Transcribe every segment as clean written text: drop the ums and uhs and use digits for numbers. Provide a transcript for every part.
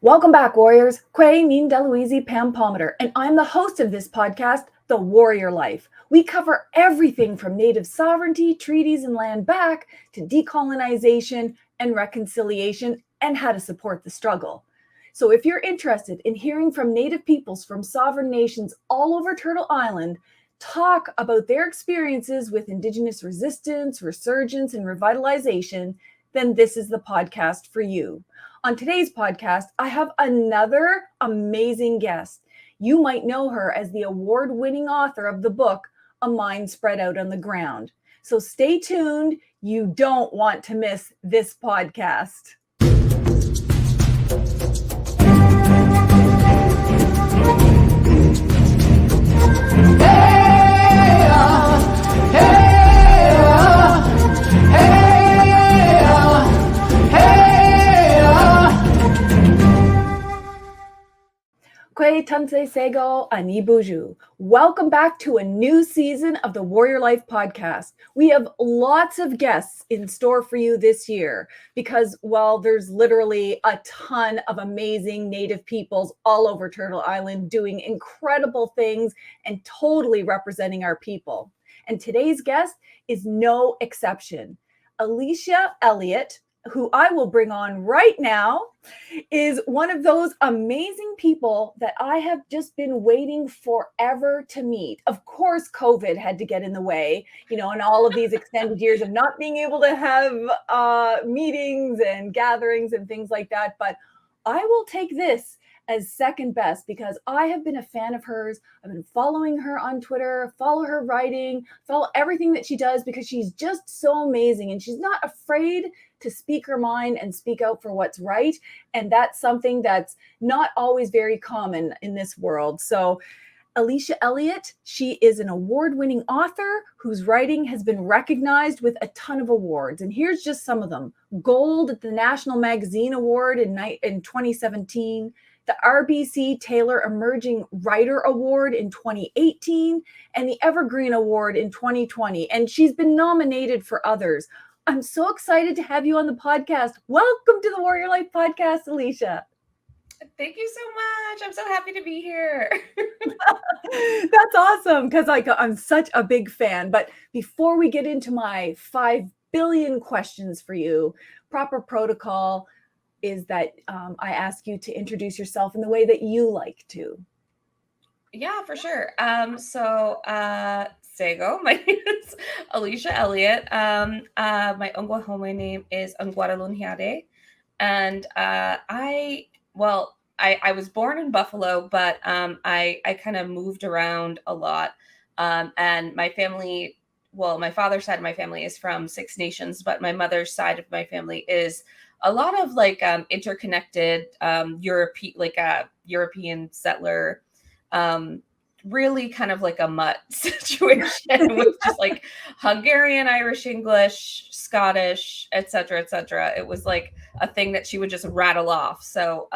Welcome back, warriors. Kwe Min Deluisi Pampometer, and I'm the host of this podcast, The Warrior Life. We cover everything from Native sovereignty, treaties, and land back to decolonization and reconciliation and how to support the struggle. So if you're interested in hearing from Native peoples from sovereign nations all over Turtle Island, talk about their experiences with Indigenous resistance, resurgence, and revitalization, then this is the podcast for you. On today's podcast, I have another amazing guest. You might know her as the award-winning author of the book, A Mind Spread Out on the Ground. So stay tuned. You don't want to miss this podcast. Kwe Tanse Sego Anibuju. Welcome back to a new season of the Warrior Life podcast. We have lots of guests in store for you this year because, well, there's literally a ton of amazing Native peoples all over Turtle Island doing incredible things and totally representing our people. And today's guest is no exception. Alicia Elliott, who I will bring on right now, is one of those amazing people that I have just been waiting forever to meet. Of course, COVID had to get in the way, and all of these extended years of not being able to have meetings and gatherings and things like that. But I will take this as second best because I have been a fan of hers. I've been following her on Twitter, follow her writing, follow everything that she does because she's just so amazing and she's not afraid to speak her mind and speak out for what's right. And that's something that's not always very common in this world. So Alicia Elliott, she is an award-winning author whose writing has been recognized with a ton of awards. And here's just some of them. Gold at the National Magazine Award in 2017, the RBC Taylor Emerging Writer Award in 2018, and the Evergreen Award in 2020. And she's been nominated for others. I'm so excited to have you on the podcast. Welcome to the Warrior Life podcast, Alicia. Thank you so much. I'm so happy to be here. That's awesome because I'm such a big fan. But before we get into my 5 billion questions for you, proper protocol is that I ask you to introduce yourself in the way that you like to. Yeah, for sure. Sego, my name is Alicia Elliott. My Ongwahome name is Ongwaralunhiade. And I was born in Buffalo, but I kind of moved around a lot. And my family, my father's side of my family is from Six Nations, but my mother's side of my family is a lot of interconnected European settler, really kind of like a mutt situation with just like Hungarian, Irish, English, Scottish, etc., etc. It was like a thing that she would just rattle off. So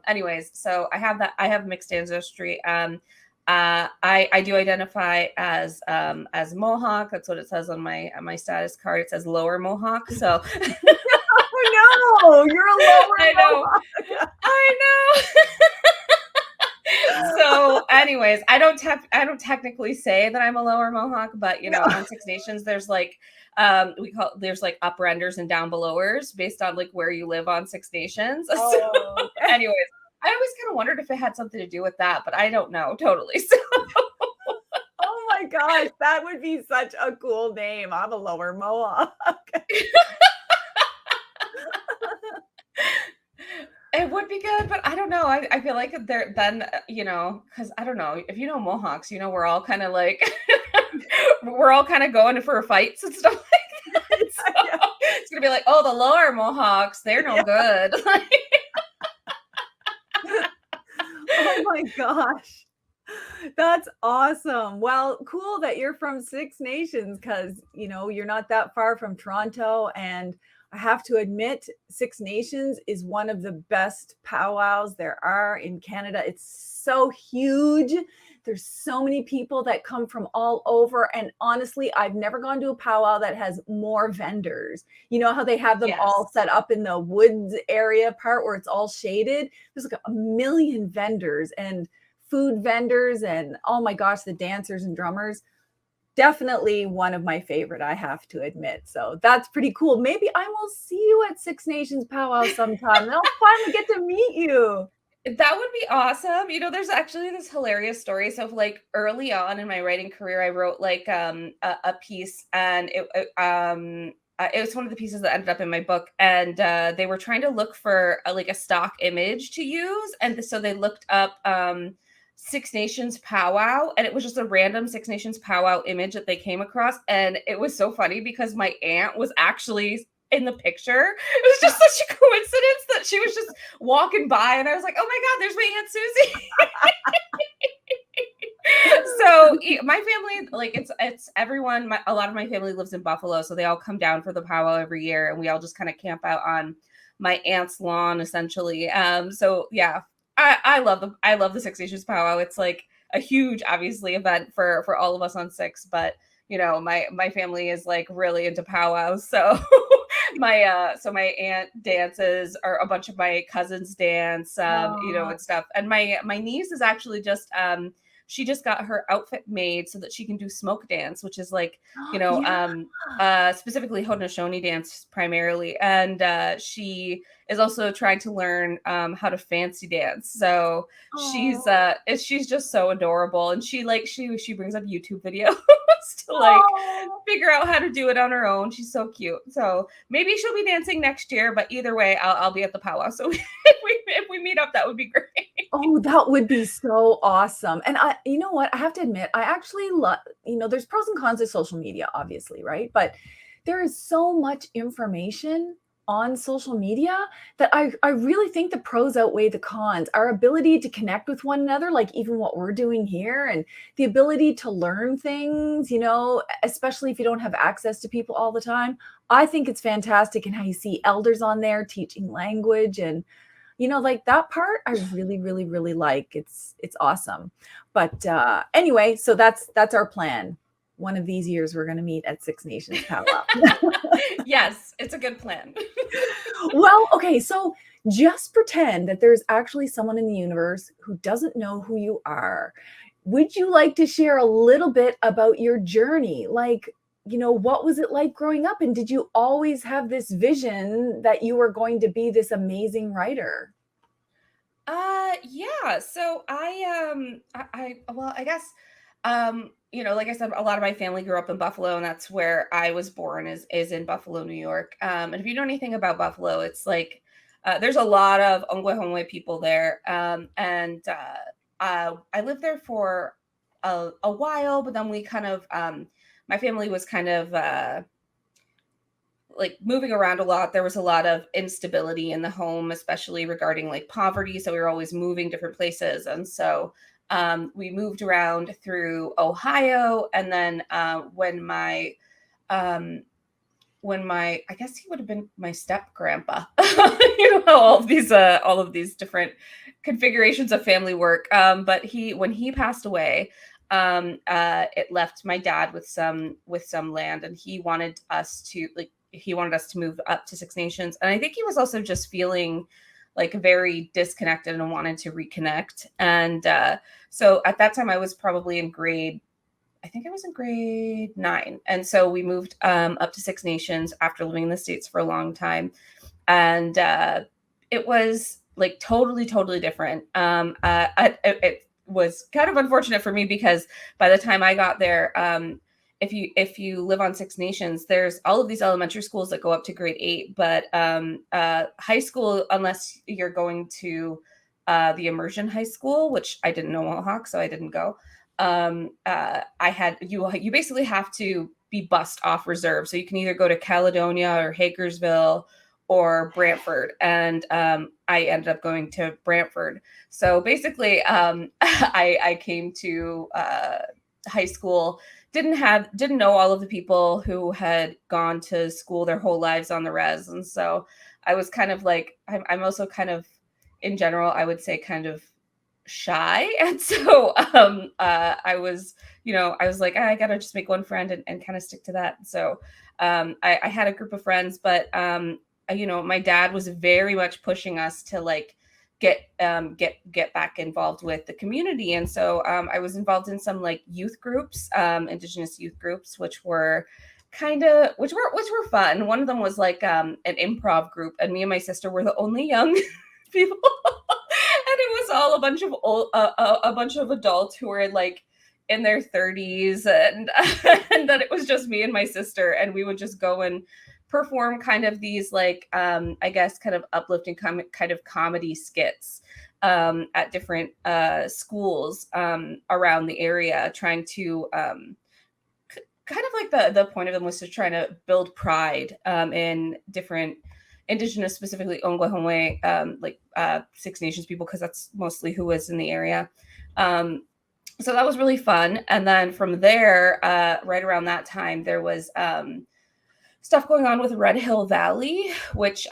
anyways, so I have mixed ancestry. I do identify as Mohawk. That's what it says on my status card. It says Lower Mohawk. So oh no, you're a Lower Mohawk. I know. So anyways, I don't technically say that I'm a Lower Mohawk, but on Six Nations there's there's upper enders and down belowers based on where you live on Six Nations. Oh, so anyways, I always kind of wondered if it had something to do with that, but I don't know totally. So oh my gosh, that would be such a cool name. I'm a Lower Mohawk. It would be good, but I don't know. I feel like because I don't know if Mohawks, we're all kind of we're all kind of going for fights and stuff like that. So it's gonna be like, oh, the Lower Mohawks, they're no good. Oh my gosh. That's awesome. Well, cool that you're from Six Nations because, you're not that far from Toronto. And I have to admit, Six Nations is one of the best powwows there are in Canada. It's so huge There's so many people that come from all over. And honestly, I've never gone to a powwow that has more vendors. You know how they have them all Yes. set up in the woods area part where it's all shaded? There's like a million vendors and food vendors and, oh my gosh, the dancers and drummers. Definitely one of my favorite, I have to admit. So that's pretty cool. Maybe I will see you at Six Nations powwow sometime. I'll finally get to meet you. That would be awesome. There's actually this hilarious story. So like early on in my writing career, I wrote like a piece, and it was one of the pieces that ended up in my book, and they were trying to look for like a stock image to use, and so they looked up Six Nations powwow, and it was just a random Six Nations powwow image that they came across, and it was so funny because my aunt was actually in the picture. It was just such a coincidence that she was just walking by, and I was like, oh my God, there's my Aunt Susie. So my family, like it's everyone, a lot of my family lives in Buffalo, so they all come down for the powwow every year, and we all just kind of camp out on my aunt's lawn essentially. So yeah, I love the Six Nations powwow. It's like a huge, obviously, event for all of us on Six, but my family is like really into powwows, so my aunt dances, or a bunch of my cousins dance, and stuff. And my niece is actually just she just got her outfit made so that she can do smoke dance, which is like specifically Haudenosaunee dance primarily, and she is also trying to learn how to fancy dance. So she's just so adorable, and she brings up YouTube videos to like figure out how to do it on her own. She's so cute. So maybe she'll be dancing next year, but either way, I'll be at the powwow. So if we meet up, that would be great. Oh, that would be so awesome. And you know what? I have to admit, I actually love, there's pros and cons of social media, obviously, right? But there is so much information on social media that I really think the pros outweigh the cons. Our ability to connect with one another, like even what we're doing here, and the ability to learn things, especially if you don't have access to people all the time. I think it's fantastic. And how you see elders on there teaching language, and like that part I really, really, really like. It's awesome. But anyway, so that's our plan. One of these years we're going to meet at Six Nations powwow. Yes, it's a good plan. Well, okay, so just pretend that there's actually someone in the universe who doesn't know who you are. Would you like to share a little bit about your journey? Like, what was it like growing up? And did you always have this vision that you were going to be this amazing writer? Yeah. So I guess, like I said, a lot of my family grew up in Buffalo, and that's where I was born, is in Buffalo, New York. And if you know anything about Buffalo, it's like, there's a lot of Ongwe people there. I lived there for a while, but then we kind of, my family was kind of, like moving around a lot. There was a lot of instability in the home, especially regarding like poverty. So we were always moving different places. And so we moved around through Ohio. And then I guess he would have been my step grandpa, how all of these different configurations of family work. But when he passed away, it left my dad with some land, and he wanted us to move up to Six Nations. And I think he was also just feeling like very disconnected and wanted to reconnect. And so at that time I was probably in grade 9. And so we moved up to Six Nations after living in the States for a long time. And it was like totally, totally different. It was kind of unfortunate for me because by the time I got there, if you live on Six Nations, there's all of these elementary schools that go up to grade 8, but high school, unless you're going to the immersion high school, which I didn't know Mohawk, so I didn't go. You basically have to be bussed off reserve, so you can either go to Caledonia or Hagersville or Brantford, and I ended up going to Brantford. So basically, I came to high school, didn't know all of the people who had gone to school their whole lives on the res, and so I was kind of like, I'm also kind of, in general, I would say kind of shy. And so I was, I was like, I gotta just make one friend and kind of stick to that. So I had a group of friends, but my dad was very much pushing us to like get back involved with the community. And so I was involved in some like youth groups, Indigenous youth groups, which were which were fun. One of them was like an improv group, and me and my sister were the only young people. And it was all a bunch of a bunch of adults who were like in their 30s, and and then it was just me and my sister, and we would just go and perform kind of these like I guess kind of uplifting kind of comedy skits at different schools around the area, trying to kind of like the point of them was to try to build pride in different Indigenous, specifically Ongwehongwe, like Six Nations people, because that's mostly who was in the area. So that was really fun. And then from there, right around that time, there was stuff going on with Red Hill Valley, which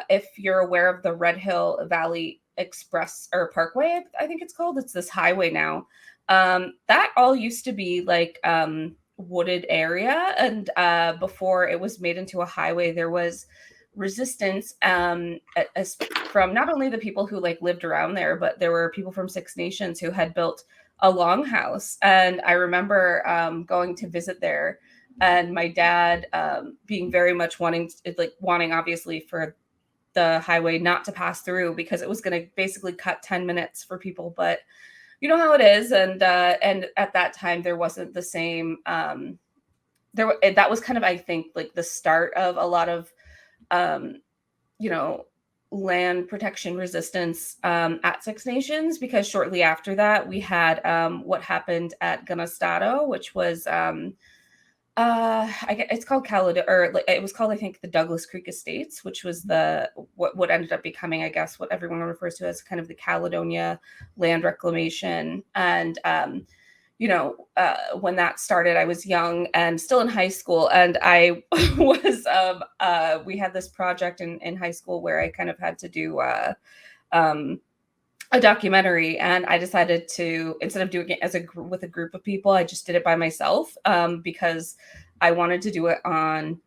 if you're aware of the Red Hill Valley Express or Parkway, I think it's called, it's this highway now. That all used to be like wooded area. And before it was made into a highway, there was resistance from not only the people who like lived around there, but there were people from Six Nations who had built a longhouse. And I remember going to visit there, and my dad being very much wanting obviously for the highway not to pass through, because it was going to basically cut 10 minutes for people. But you know how it is. And at that time there wasn't the same that was kind of, I think, like the start of a lot of land protection resistance at Six Nations, because shortly after that we had what happened at Ganastado, which was it's called Caledonia, or like it was called, I think, the Douglas Creek Estates, which was the what ended up becoming, I guess, what everyone refers to as kind of the Caledonia land reclamation. And when that started, I was young and still in high school, and I was we had this project in high school where I kind of had to do a documentary, and I decided to, instead of doing it with a group of people, I just did it by myself because I wanted to do it on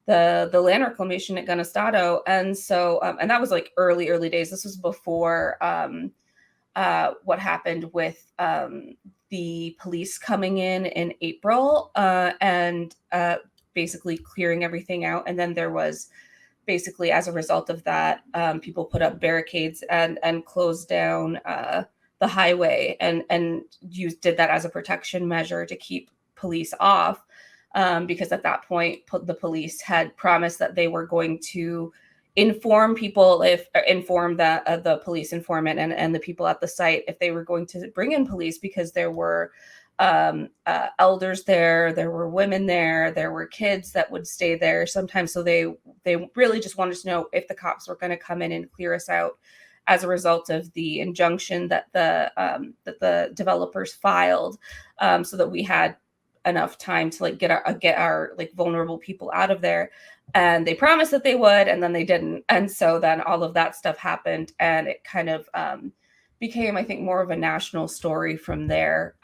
the land reclamation at Ganastado. And so and that was like early days. This was before what happened with the police coming in April and basically clearing everything out. And then there was basically, as a result of that, people put up barricades and closed down the highway and did that as a protection measure to keep police off, because at that point the police had promised that they were going to inform the police informant and the people at the site if they were going to bring in police, because there were elders there were women there were kids that would stay there sometimes. So they really just wanted to know if the cops were going to come in and clear us out as a result of the injunction that the developers filed, so that we had enough time to like get our like vulnerable people out of there. And they promised that they would, and then they didn't. And so then all of that stuff happened, and it kind of became, I think, more of a national story from there.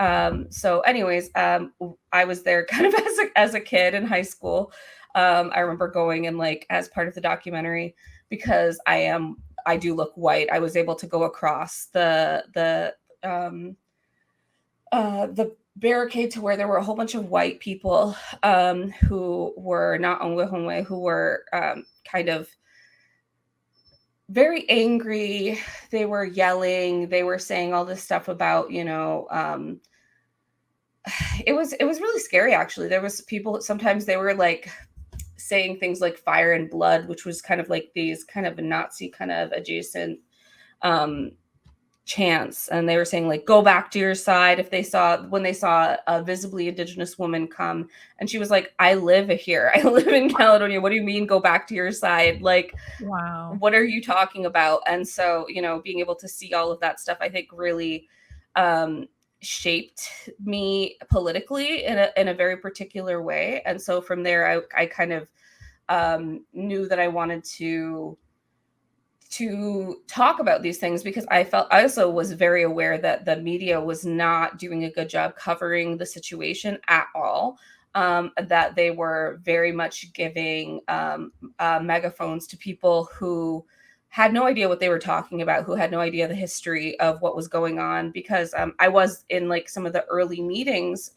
So anyways, I was there kind of as a kid in high school. I remember going and like as part of the documentary, because I do look white, I was able to go across the barricade to where there were a whole bunch of white people who were not Ongwehongwe, who were kind of very angry. They were yelling. They were saying all this stuff about, it was really scary, actually. There was people, sometimes they were like saying things like fire and blood, which was kind of like these kind of Nazi kind of adjacent chants. And they were saying like, go back to your side, when they saw a visibly Indigenous woman come. And she was like, I live here. I live in Caledonia. What do you mean go back to your side? Like, wow, what are you talking about? And so, being able to see all of that stuff, I think really shaped me politically in a very particular way. And so from there, I kind of knew that I wanted to to talk about these things, because I also was very aware that the media was not doing a good job covering the situation at all. That they were very much giving megaphones to people who had no idea what they were talking about, who had no idea the history of what was going on, because I was in like some of the early meetings,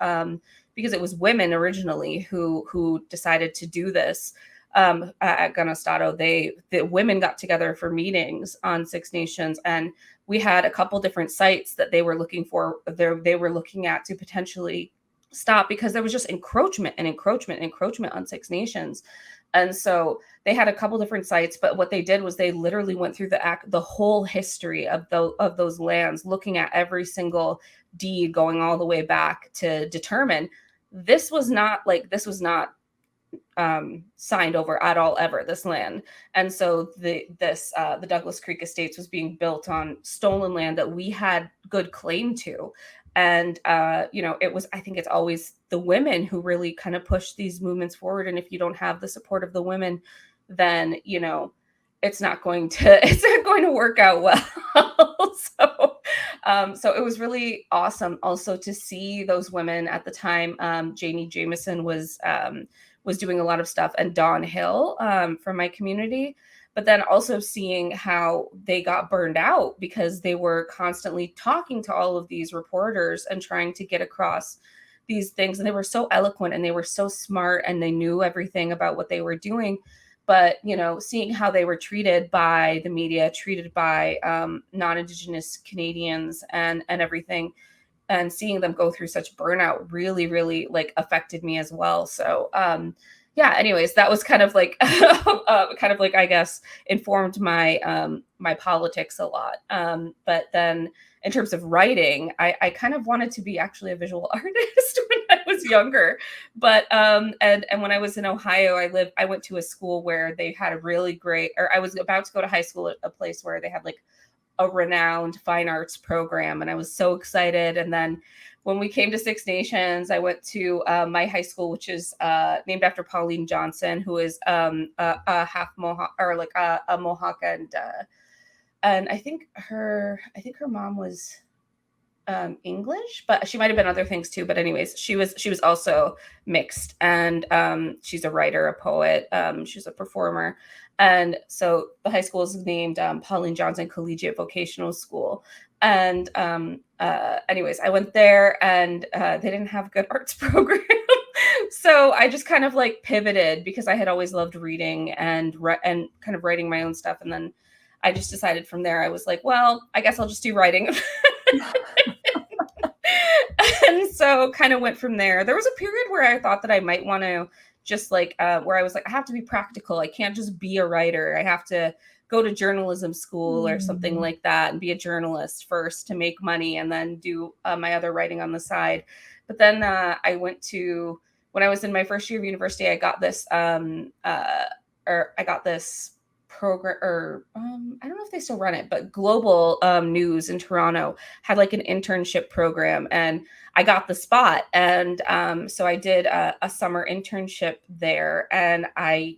because it was women originally who decided to do this. At Ganastado, the women got together for meetings on Six Nations, and we had a couple different sites that they were looking for. They were looking at to potentially stop, because there was just encroachment on Six Nations. And so they had a couple different sites, but what they did was they literally went through the whole history of those lands, looking at every single deed going all the way back to determine this was not signed over at all ever, this land. And so the Douglas Creek Estates was being built on stolen land that we had good claim to. And I think it's always the women who really kind of push these movements forward. And if you don't have the support of the women, then it's not going to work out well. So it was really awesome also to see those women at the time. Janie Jameson was doing a lot of stuff, and Dawn Hill from my community, but then also seeing how they got burned out because they were constantly talking to all of these reporters and trying to get across these things. And they were so eloquent and they were so smart and they knew everything about what they were doing. But, seeing how they were treated by the media, treated by non-Indigenous Canadians and everything, and seeing them go through such burnout really, really like affected me as well. So, anyways, that was kind of like, I guess, informed my, my politics a lot. But then in terms of writing, I kind of wanted to be actually a visual artist when I was younger. But, and when I was in Ohio, I went to a school where they had a really great, or I was about to go to high school at a place where they had like a renowned fine arts program, and I was so excited. And then when we came to Six Nations, I went to my high school, which is named after Pauline Johnson, who is a half Mohawk, or like a Mohawk, and I think her mom was English, but she might have been other things too. But anyways, she was also mixed, and she's a writer, a poet, she's a performer. And so the high school is named Pauline Johnson Collegiate Vocational School. And anyways, I went there, and they didn't have a good arts program. So I just kind of like pivoted, because I had always loved reading and kind of writing my own stuff. And then I just decided from there, I was like, well, I guess I'll just do writing. And so kind of went from there. There was a period where I thought that I might want to just like, where I was like, I have to be practical. I can't just be a writer. I have to go to journalism school or something like that and be a journalist first to make money, and then do my other writing on the side. But then I went to, when I was in my first year of university, I got this, program, or I don't know if they still run it, but Global News in Toronto had like an internship program, and I got the spot. And so I did a summer internship there, and I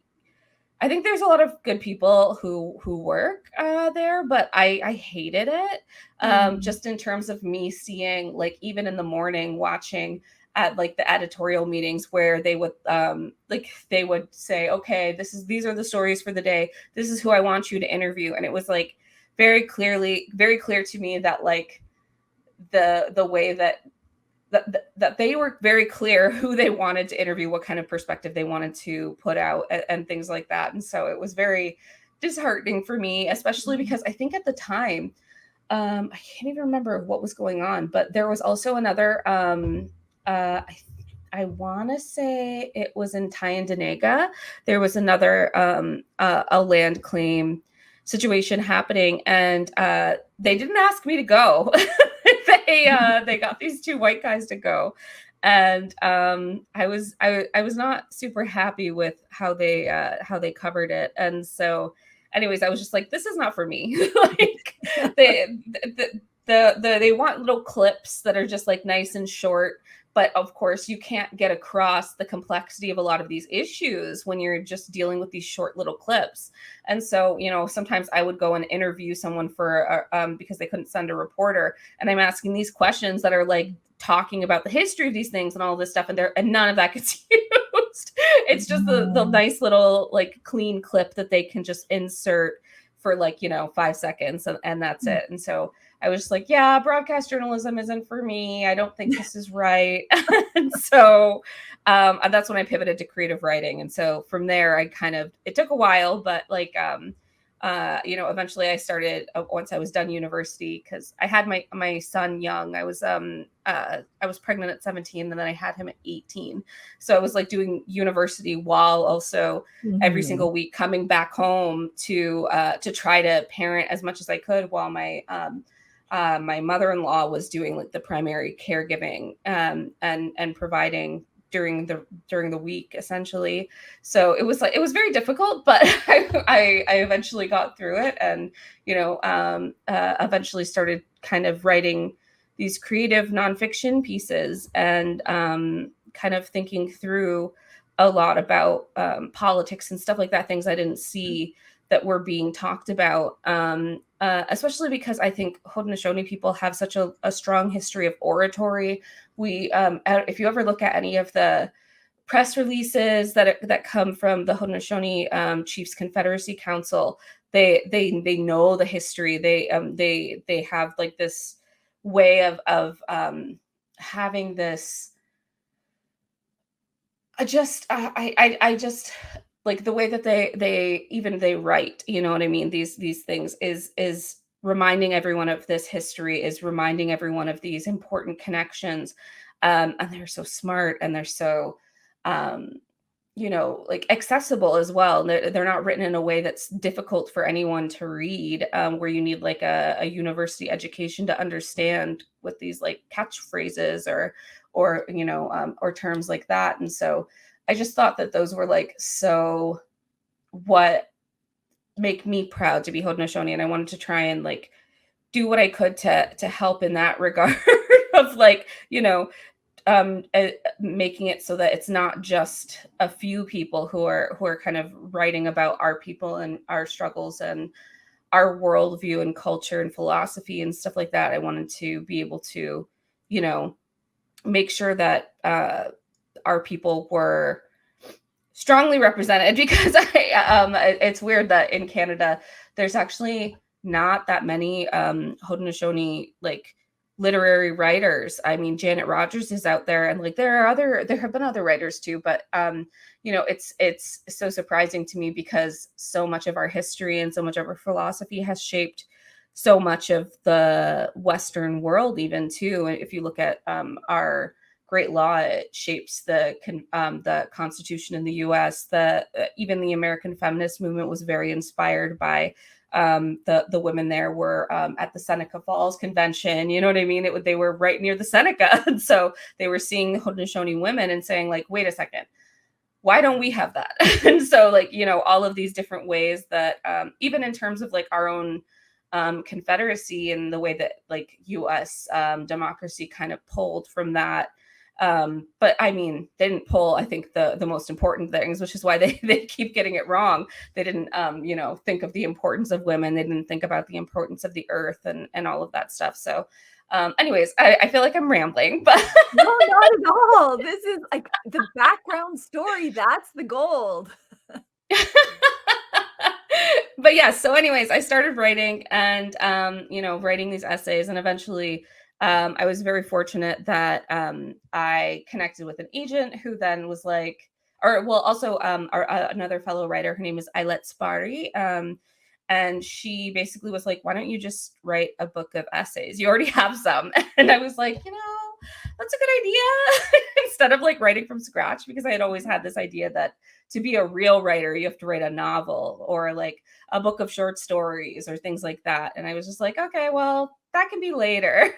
think there's a lot of good people who work there, but I hated it, just in terms of me seeing, like, even in the morning, watching at like the editorial meetings where they would say, okay, these are the stories for the day. This is who I want you to interview. And it was like very clear to me that like the way that they were very clear who they wanted to interview, what kind of perspective they wanted to put out, and things like that. And so it was very disheartening for me, especially because I think at the time, I can't even remember what was going on, but there was also another, I want to say it was in Tyendinaga. There was another a land claim situation happening, and they didn't ask me to go. They got these two white guys to go, and I was not super happy with how they covered it. And so, anyways, I was just like, this is not for me. Like they want little clips that are just like nice and short, But of course, you can't get across the complexity of a lot of these issues when you're just dealing with these short little clips. And so, sometimes I would go and interview someone for because they couldn't send a reporter, and I'm asking these questions that are like talking about the history of these things and all this stuff, and none of that gets used. It's just the nice little like clean clip that they can just insert for like 5 seconds, and that's it. And so I was just like, yeah, broadcast journalism isn't for me. I don't think this is right. And so and that's when I pivoted to creative writing. And so from there, it took a while, but like, eventually I started once I was done university, because I had my son young. I was pregnant at 17, and then I had him at 18. So I was like doing university while also every single week coming back home to try to parent as much as I could, while my mother-in-law was doing like the primary caregiving and providing during the week, essentially. So it was very difficult, but I eventually got through it, and eventually started kind of writing these creative nonfiction pieces, and kind of thinking through a lot about politics and stuff like that, things I didn't see that were being talked about, especially because I think Haudenosaunee people have such a strong history of oratory. We, if you ever look at any of the press releases that come from the Haudenosaunee Chiefs Confederacy Council, they know the history. They have like this way of having this. I just like the way that they write, you know what I mean? These things is reminding everyone of this history, is reminding everyone of these important connections. And they're so smart, and they're so, like accessible as well. And they're not written in a way that's difficult for anyone to read, where you need like a university education to understand what these like catchphrases or or terms like that. And so I just thought that those were like, so what make me proud to be Haudenosaunee. And I wanted to try and like do what I could to help in that regard of like, making it so that it's not just a few people who are kind of writing about our people and our struggles and our worldview and culture and philosophy and stuff like that. I wanted to be able to, make sure that our people were strongly represented, because it's weird that in Canada there's actually not that many Haudenosaunee like literary writers. I mean, Janet Rogers is out there, and like there have been other writers too, but it's so surprising to me, because so much of our history and so much of our philosophy has shaped so much of the Western world, even too. If you look at our great law, it shapes the Constitution in the U.S. Even the American feminist movement was very inspired by the women there were at the Seneca Falls Convention. You know what I mean? They were right near the Seneca, and so they were seeing Haudenosaunee women and saying like, wait a second, why don't we have that? And so like, all of these different ways that even in terms of like our own Confederacy and the way that like U.S. Democracy kind of pulled from that. But I mean, they didn't pull, I think, the most important things, which is why they keep getting it wrong. They didn't, think of the importance of women. They didn't think about the importance of the earth and all of that stuff. So anyways, I feel like I'm rambling, but no, not at all. This is like the background story. That's the gold. But yeah, so anyways, I started writing and, writing these essays, and eventually I was very fortunate that I connected with an agent who then was like, also another fellow writer. Her name is Ailette Spari. And she basically was like, why don't you just write a book of essays? You already have some. And I was like, that's a good idea. Instead of like writing from scratch, because I had always had this idea that to be a real writer, you have to write a novel or like a book of short stories or things like that. And I was just like, okay, well, that can be later.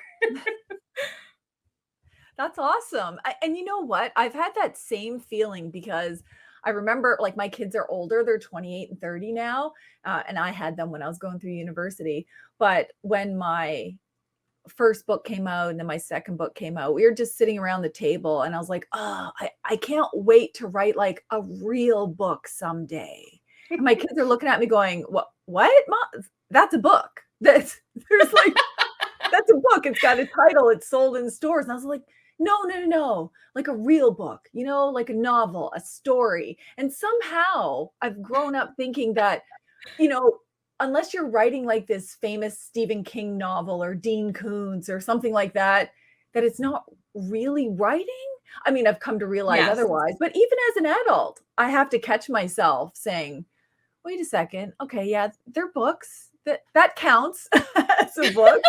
That's awesome. And you know what? I've had that same feeling, because I remember like my kids are older. They're 28 and 30 now. And I had them when I was going through university. But when my first book came out and then my second book came out, we were just sitting around the table and I was like, oh, I can't wait to write like a real book someday. And my kids are looking at me going, what, Mom? That's a book. There's like, that's a book. It's got a title. It's sold in stores. And I was like, no, like a real book, you know, like a novel, a story. And somehow I've grown up thinking that, you know, unless you're writing like this famous Stephen King novel or Dean Koontz or something like that, that it's not really writing. I mean, I've come to realize otherwise, but even as an adult, I have to catch myself saying, wait a second. Okay. Yeah. They're books that counts as a book.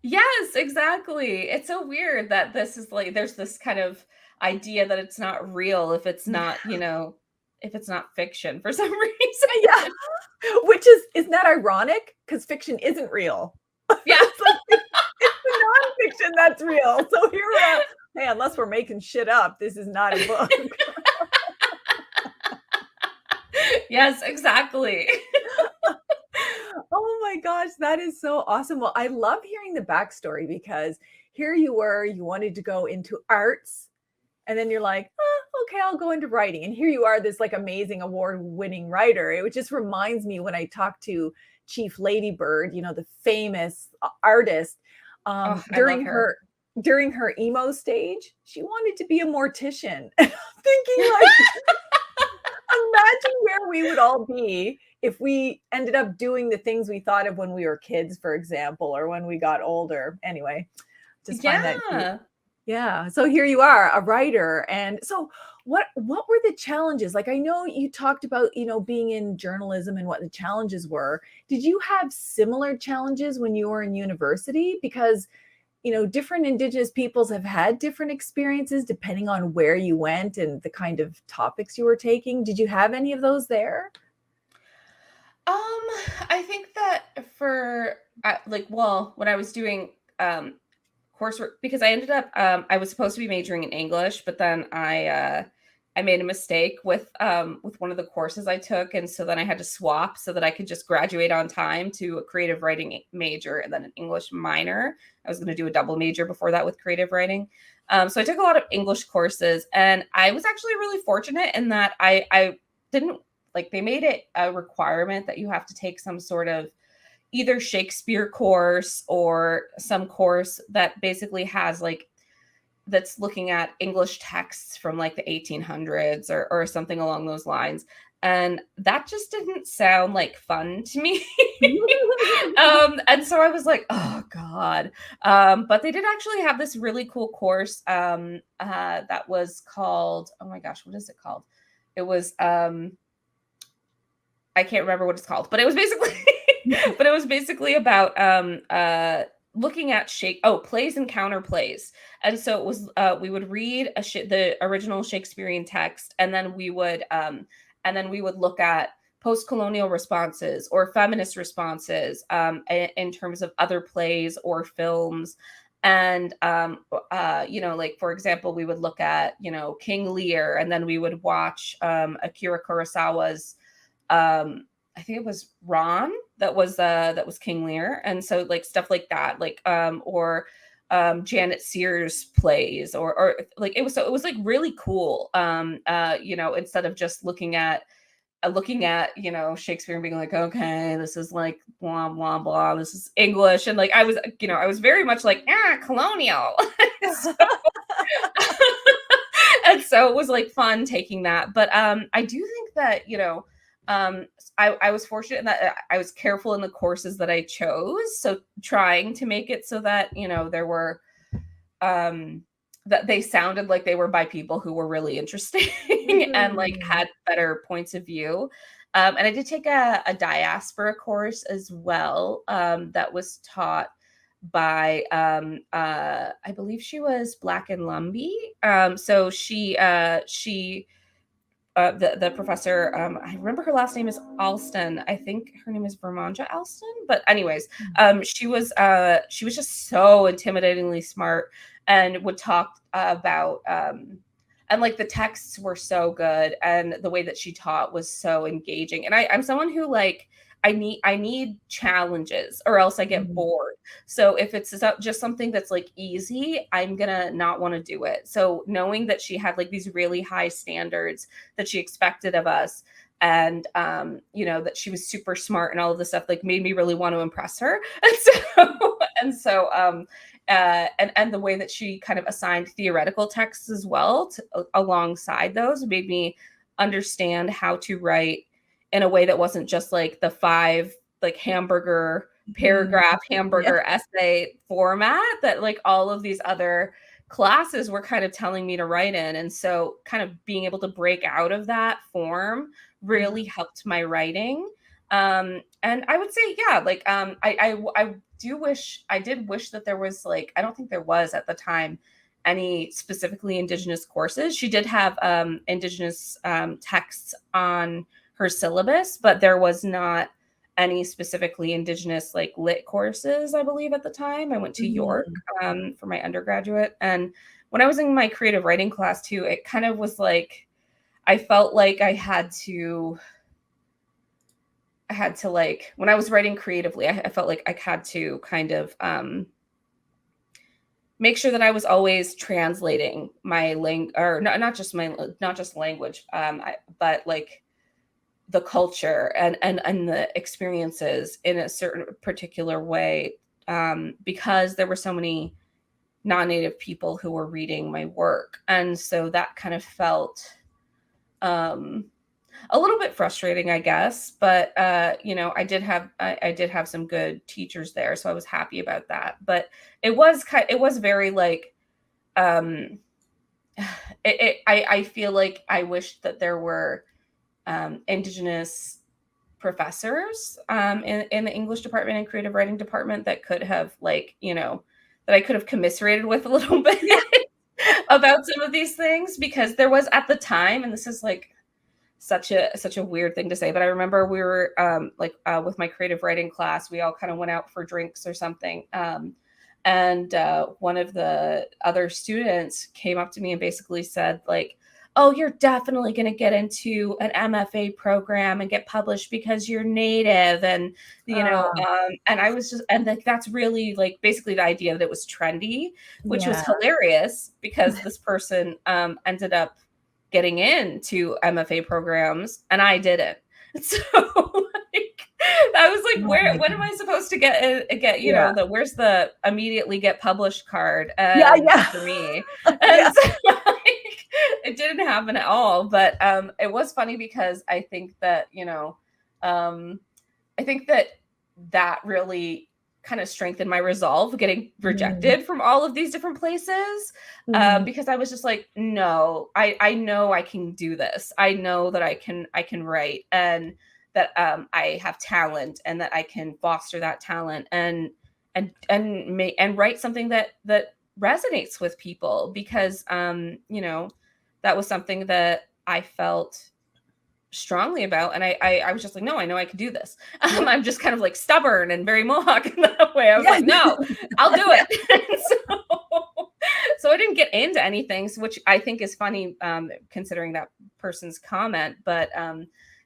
Yes, exactly. It's so weird that this is like, there's this kind of idea that it's not real if it's not, you know, if it's not fiction for some reason. Yeah. Which isn't that ironic? Because fiction isn't real. Yeah. It's the nonfiction that's real. So here we are. Hey, unless we're making shit up, this is not a book. Yes, exactly. Oh my gosh, that is so awesome. Well, I love hearing the backstory because here you were, you wanted to go into arts, and then you're like, okay, I'll go into writing. And here you are, this like amazing award-winning writer. It just reminds me when I talked to Chief Ladybird, you know, the famous artist, during her emo stage, she wanted to be a mortician. Thinking like, imagine where we would all be if we ended up doing the things we thought of when we were kids, for example, or when we got older. Anyway, just find that cute. Yeah. So here you are, a writer. And so what were the challenges? Like, I know you talked about, you know, being in journalism and what the challenges were. Did you have similar challenges when you were in university? Because, you know, different Indigenous peoples have had different experiences depending on where you went and the kind of topics you were taking. Did you have any of those there? I think that for when I was doing coursework, because I ended up I was supposed to be majoring in English, but then I made a mistake with one of the courses I took, and so then I had to swap so that I could just graduate on time to a creative writing major and then an English minor. I was going to do a double major before that with creative writing. So I took a lot of English courses, and I was actually really fortunate in that I didn't like, they made it a requirement that you have to take some sort of either Shakespeare course or some course that basically has like, that's looking at English texts from like the 1800s or something along those lines. And that just didn't sound like fun to me. And so I was like, oh God. But they did actually have this really cool course that was called, oh my gosh, what is it called? It was, I can't remember what it's called, but it was basically, about looking at plays and counterplays. And so it was we would read the original Shakespearean text, and then we would look at post-colonial responses or feminist responses in terms of other plays or films. And you know, like, for example, we would look at, you know, King Lear, and then we would watch Akira Kurosawa's I think it was Ron that was King Lear. And so like stuff like that, like or Janet Sears plays or like it was like really cool. You know, instead of just looking at you know, Shakespeare and being like, okay, this is like blah blah blah, this is English, and like I was very much like colonial. And so it was like fun taking that. But I do think that, you know, I was fortunate in that I was careful in the courses that I chose. So trying to make it so that, you know, there were, that they sounded like they were by people who were really interesting and like had better points of view. And I did take a diaspora course as well, that was taught by, I believe she was Black and Lumbee. So she, the professor, I remember her last name is Alston. I think her name is Vermonja Alston. But anyways, she was just so intimidatingly smart and would talk about, and like the texts were so good, and the way that she taught was so engaging. And I'm someone who like, I need challenges or else I get bored. So if it's just something that's like easy, I'm gonna not want to do it. So knowing that she had like these really high standards that she expected of us, and that she was super smart and all of this stuff, like made me really want to impress her. And the way that she kind of assigned theoretical texts as well alongside those made me understand how to write in a way that wasn't just like the 5 like hamburger paragraph hamburger essay format that like all of these other classes were kind of telling me to write in. And so kind of being able to break out of that form really helped my writing. And I would say, yeah, like I did wish that there was like, I don't think there was at the time any specifically Indigenous courses. She did have Indigenous texts on her syllabus, but there was not any specifically Indigenous like lit courses, I believe, at the time. I went to York for my undergraduate. And when I was in my creative writing class too, it kind of was like, I felt like I had to like, when I was writing creatively, I felt like I had to kind of make sure that I was always translating my language, or not just language, but like the culture and the experiences in a certain particular way, because there were so many non-native people who were reading my work. And so that kind of felt a little bit frustrating, I guess, but I did have some good teachers there, so I was happy about that. But it was very like I feel like I wished that there were Indigenous professors in the English department and creative writing department that could have like, that I could have commiserated with a little bit about some of these things, because there was at the time, and this is like such a weird thing to say, but I remember we were with my creative writing class, we all kind of went out for drinks or something. And one of the other students came up to me and basically said like, "Oh, you're definitely going to get into an MFA program and get published because you're Native." And, and I was just, and that's really like basically the idea that it was trendy, which was hilarious, because this person ended up getting into MFA programs and I didn't. So like, I was like, when am I supposed to get where's the immediately get published card for me? And so like, it didn't happen at all. But it was funny because I think that, that really kind of strengthened my resolve getting rejected from all of these different places, because I was just like, no, I know I can do this. I know that I can write, and that I have talent, and that I can foster that talent and write something that resonates with people, because that was something that I felt strongly about. And I was just like, no, I know I can do this. I'm just kind of like stubborn and very Mohawk in that way. I was like, no, I'll do it. So I didn't get into anything, which I think is funny, considering that person's comment. But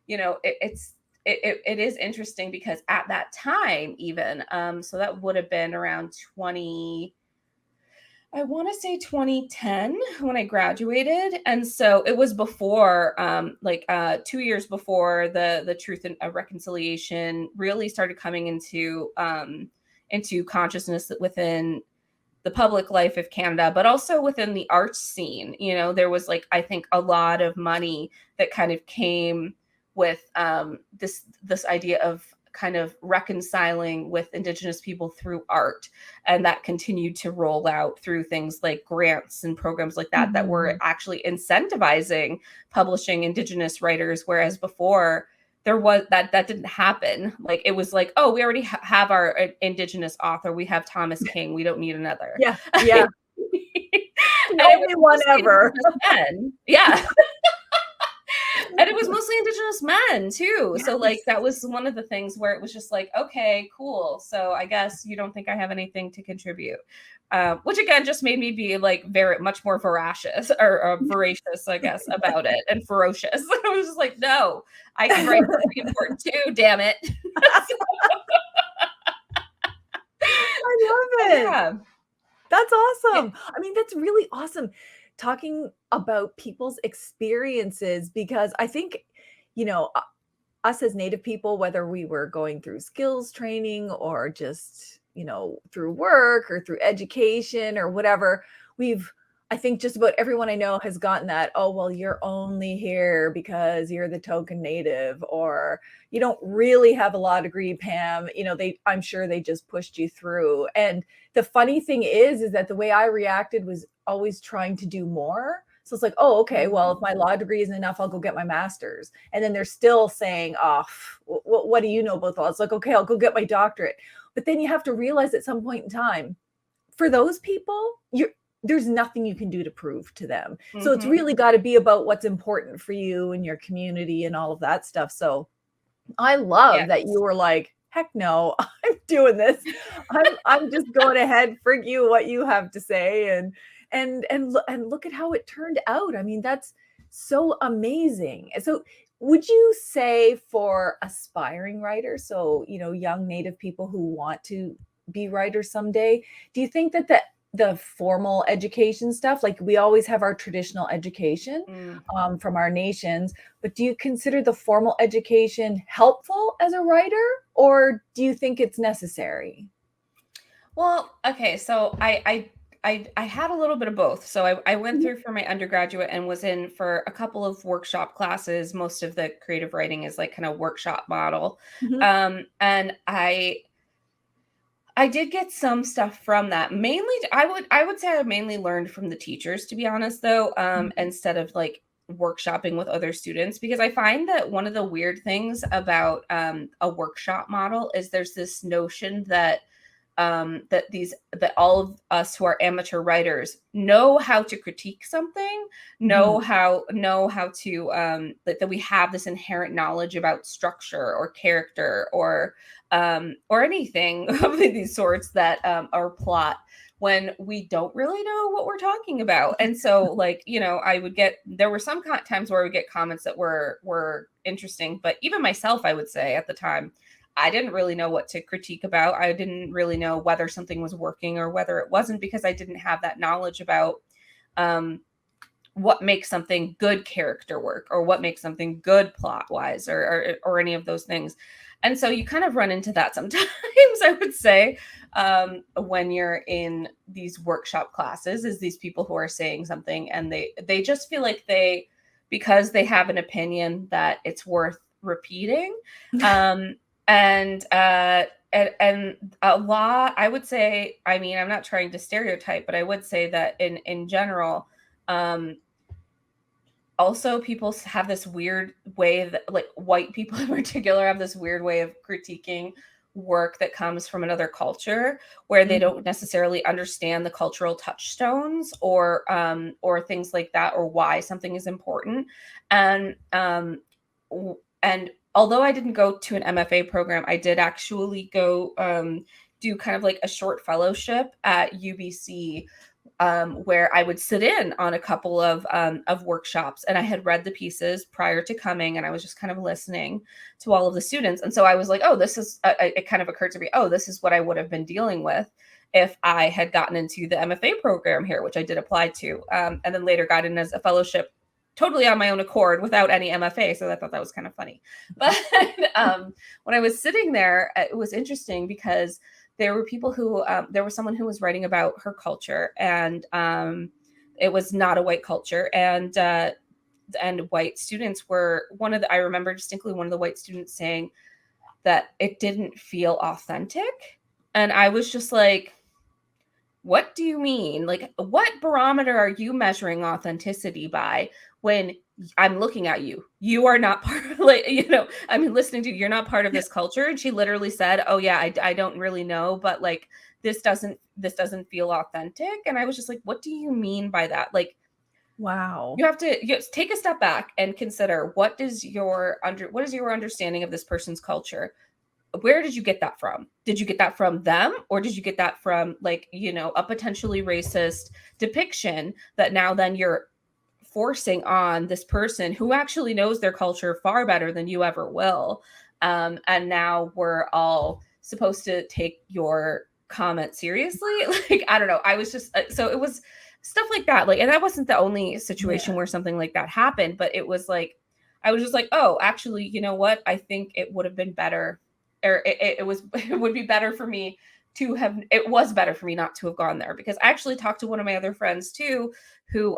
it is interesting because at that time, even so that would have been around 2010 when I graduated. And so it was before, 2 years before the Truth and Reconciliation really started coming into consciousness within the public life of Canada, but also within the arts scene. There was like, I think, a lot of money that kind of came with this idea of kind of reconciling with Indigenous people through art. And that continued to roll out through things like grants and programs like that, that were actually incentivizing publishing Indigenous writers. Whereas before there was that didn't happen. Like, it was like, oh, we already have our Indigenous author. We have Thomas King. We don't need another. Yeah. The only one ever. Yeah. And it was mostly Indigenous men too. Yes. So like that was one of the things where it was just like, okay, cool. So I guess you don't think I have anything to contribute. Which again just made me be like very much more voracious or voracious, I guess, about it, and ferocious. I was just like, no, I can write something important too, damn it. I love it. Yeah. That's awesome. I mean, that's really awesome talking about people's experiences, because I think, us as Native people, whether we were going through skills training or just, through work or through education or whatever, I think just about everyone I know has gotten that, oh, well, you're only here because you're the token Native, or you don't really have a law degree, Pam. I'm sure they just pushed you through. And the funny thing is that the way I reacted was always trying to do more. So it's like, oh, okay, well, if my law degree isn't enough, I'll go get my master's. And then they're still saying, oh, what do you know about the law? It's like, okay, I'll go get my doctorate. But then you have to realize at some point in time, for those people, there's nothing you can do to prove to them. So it's really got to be about what's important for you and your community and all of that stuff. So I love that you were like, heck no, I'm doing this. I'm just going ahead, frig you what you have to say. And look at how it turned out. I mean, that's so amazing. So would you say for aspiring writers, so, young Native people who want to be writers someday, do you think that the formal education stuff, like we always have our traditional education from our nations, but do you consider the formal education helpful as a writer, or do you think it's necessary? Well, okay, so I had a little bit of both. So I went through for my undergraduate and was in for a couple of workshop classes. Most of the creative writing is like kind of workshop model. And I did get some stuff from that. Mainly, I would say I mainly learned from the teachers, to be honest, though, instead of like workshopping with other students, because I find that one of the weird things about a workshop model is there's this notion that that all of us who are amateur writers know how to critique something, know how to that we have this inherent knowledge about structure or character or anything of these sorts that are plot, when we don't really know what we're talking about. And so like, there were some times where I would get comments that were interesting, but even myself, I would say at the time, I didn't really know what to critique about. I didn't really know whether something was working or whether it wasn't, because I didn't have that knowledge about what makes something good character work, or what makes something good plot wise, or any of those things. And so you kind of run into that sometimes, I would say, when you're in these workshop classes, is these people who are saying something and they just feel like because they have an opinion that it's worth repeating. And a lot, I would say, I mean, I'm not trying to stereotype, but I would say that in general, also people have this weird way that, like, white people in particular have this weird way of critiquing work that comes from another culture, where they don't necessarily understand the cultural touchstones or things like that, or why something is important. And although I didn't go to an MFA program, I did actually go do kind of like a short fellowship at UBC, where I would sit in on a couple of workshops, and I had read the pieces prior to coming, and I was just kind of listening to all of the students. And so I was like, oh, this is, it kind of occurred to me, oh, this is what I would have been dealing with if I had gotten into the MFA program here, which I did apply to, and then later got in as a fellowship totally on my own accord without any MFA. So I thought that was kind of funny. But when I was sitting there, it was interesting because there were people who, there was someone who was writing about her culture, and it was not a white culture. And white students were I remember distinctly one of the white students saying that it didn't feel authentic. And I was just like, what do you mean? Like, what barometer are you measuring authenticity by when I'm looking at you? You are not part of, like, I'm listening to you. You're not part of this culture. And she literally said, oh yeah, I don't really know, but like, this doesn't feel authentic. And I was just like, what do you mean by that? Like, Wow. You have to take a step back and consider what is your understanding of this person's culture. Where did you get that from? Did you get that from them, or did you get that from, like, a potentially racist depiction that now then you're forcing on this person who actually knows their culture far better than you ever will? And now we're all supposed to take your comment seriously. Like, I don't know. I was just so it was stuff like that. Like, and that wasn't the only situation where something like that happened, but it was like, I was just like, oh, actually, you know what? I think it would have been better, or it would be better for me to have, it was better for me not to have gone there, because I actually talked to one of my other friends too, who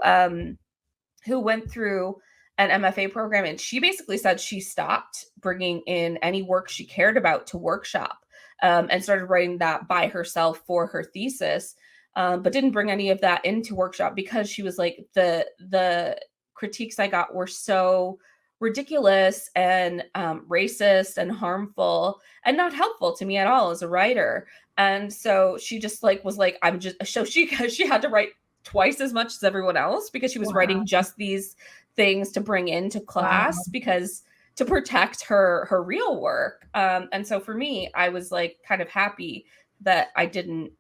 went through an MFA program, and she basically said she stopped bringing in any work she cared about to workshop, and started writing that by herself for her thesis, but didn't bring any of that into workshop because she was like, the critiques I got were so ridiculous and racist and harmful and not helpful to me at all as a writer. And so she just like was like, I'm just, so she had to write twice as much as everyone else, because she was writing just these things to bring into class, because to protect her real work. And so for me, I was like kind of happy that I didn't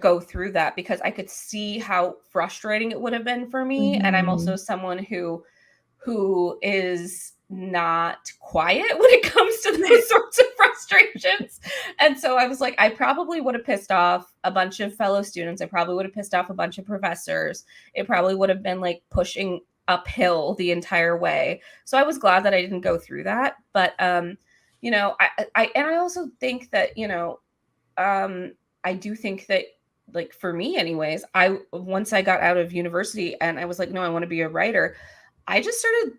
go through that, because I could see how frustrating it would have been for me. And I'm also someone who is not quiet when it comes to those sorts of frustrations. And so I was like, I probably would have pissed off a bunch of fellow students. I probably would have pissed off a bunch of professors. It probably would have been like pushing uphill the entire way. So I was glad that I didn't go through that. But, I also think that, I do think that, like, for me anyways, once I got out of university and I was like, no, I want to be a writer, I just started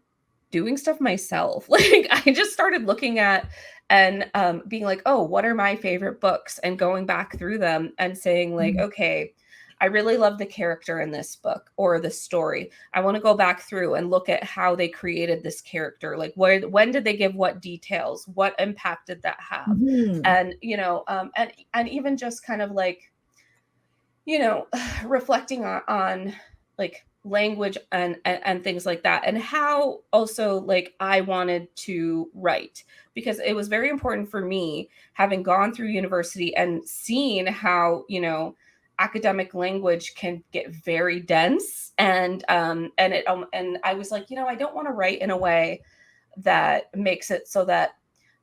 doing stuff myself. Like, I just started looking at and being like, oh, what are my favorite books? And going back through them and saying like, okay, I really love the character in this book or the story. I want to go back through and look at how they created this character. Like, when did they give what details? What impact did that have? And, and even just kind of like, reflecting on like language and things like that, and how also like I wanted to write, because it was very important for me, having gone through university and seen how academic language can get very dense, and I was like, I don't want to write in a way that makes it so that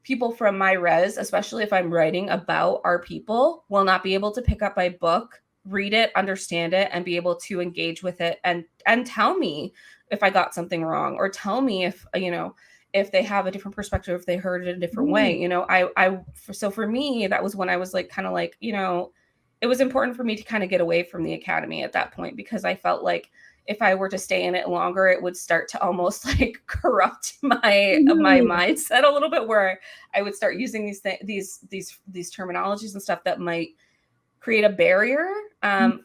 people from my res, especially if I'm writing about our people, will not be able to pick up my book, read it, understand it, and be able to engage with it and tell me if I got something wrong, or tell me if they have a different perspective, if they heard it a different way. So for me, that was when I was like, kind of like, it was important for me to kind of get away from the academy at that point, because I felt like if I were to stay in it longer, it would start to almost like corrupt my mindset a little bit, where I would start using these terminologies and stuff that might create a barrier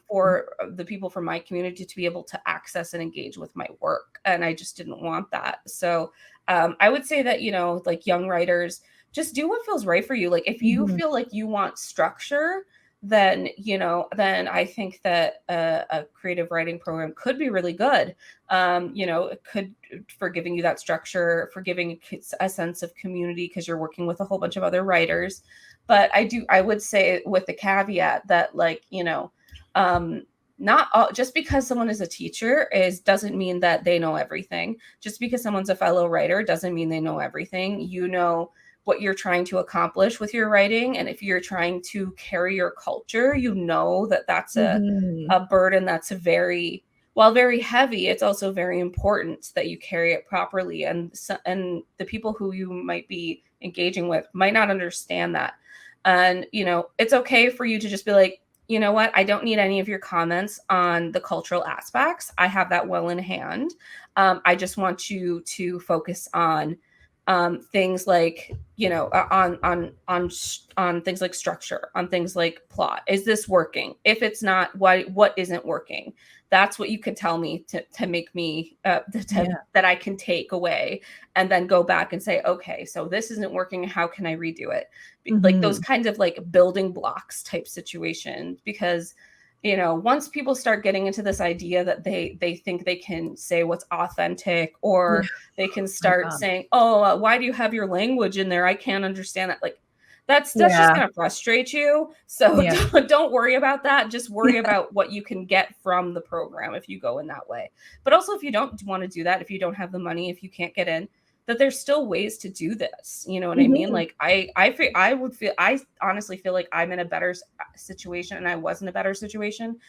for the people from my community to be able to access and engage with my work. And I just didn't want that. So I would say that, like, young writers, just do what feels right for you. Like, if you feel like you want structure, then I think that a creative writing program could be really good. It could, for giving you that structure, for giving a sense of community, because you're working with a whole bunch of other writers. But I would say, with the caveat that, like, not all, just because someone is a teacher doesn't mean that they know everything. Just because someone's a fellow writer doesn't mean they know everything. What you're trying to accomplish with your writing, and if you're trying to carry your culture, that that's a burden that's while very heavy, it's also very important that you carry it properly, and the people who you might be engaging with might not understand that. And it's okay for you to just be like, you know what, I don't need any of your comments on the cultural aspects. I have that well in hand. I just want you to focus on things like, on things like structure, on things like plot. Is this working? If it's not, what isn't working? That's what you could tell me to make me that I can take away, and then go back and say, okay, so this isn't working. How can I redo it? Like those kinds of like building blocks type situations, because once people start getting into this idea that they think they can say what's authentic, or they can start saying, oh, why do you have your language in there? I can't understand that. Like, that's just going to frustrate you. So don't worry about that. Just worry about what you can get from the program if you go in that way. But also, if you don't want to do that, if you don't have the money, if you can't get in, that there's still ways to do this. You know what I mean? Like, I honestly feel like I'm in a better situation, and I was in a better situation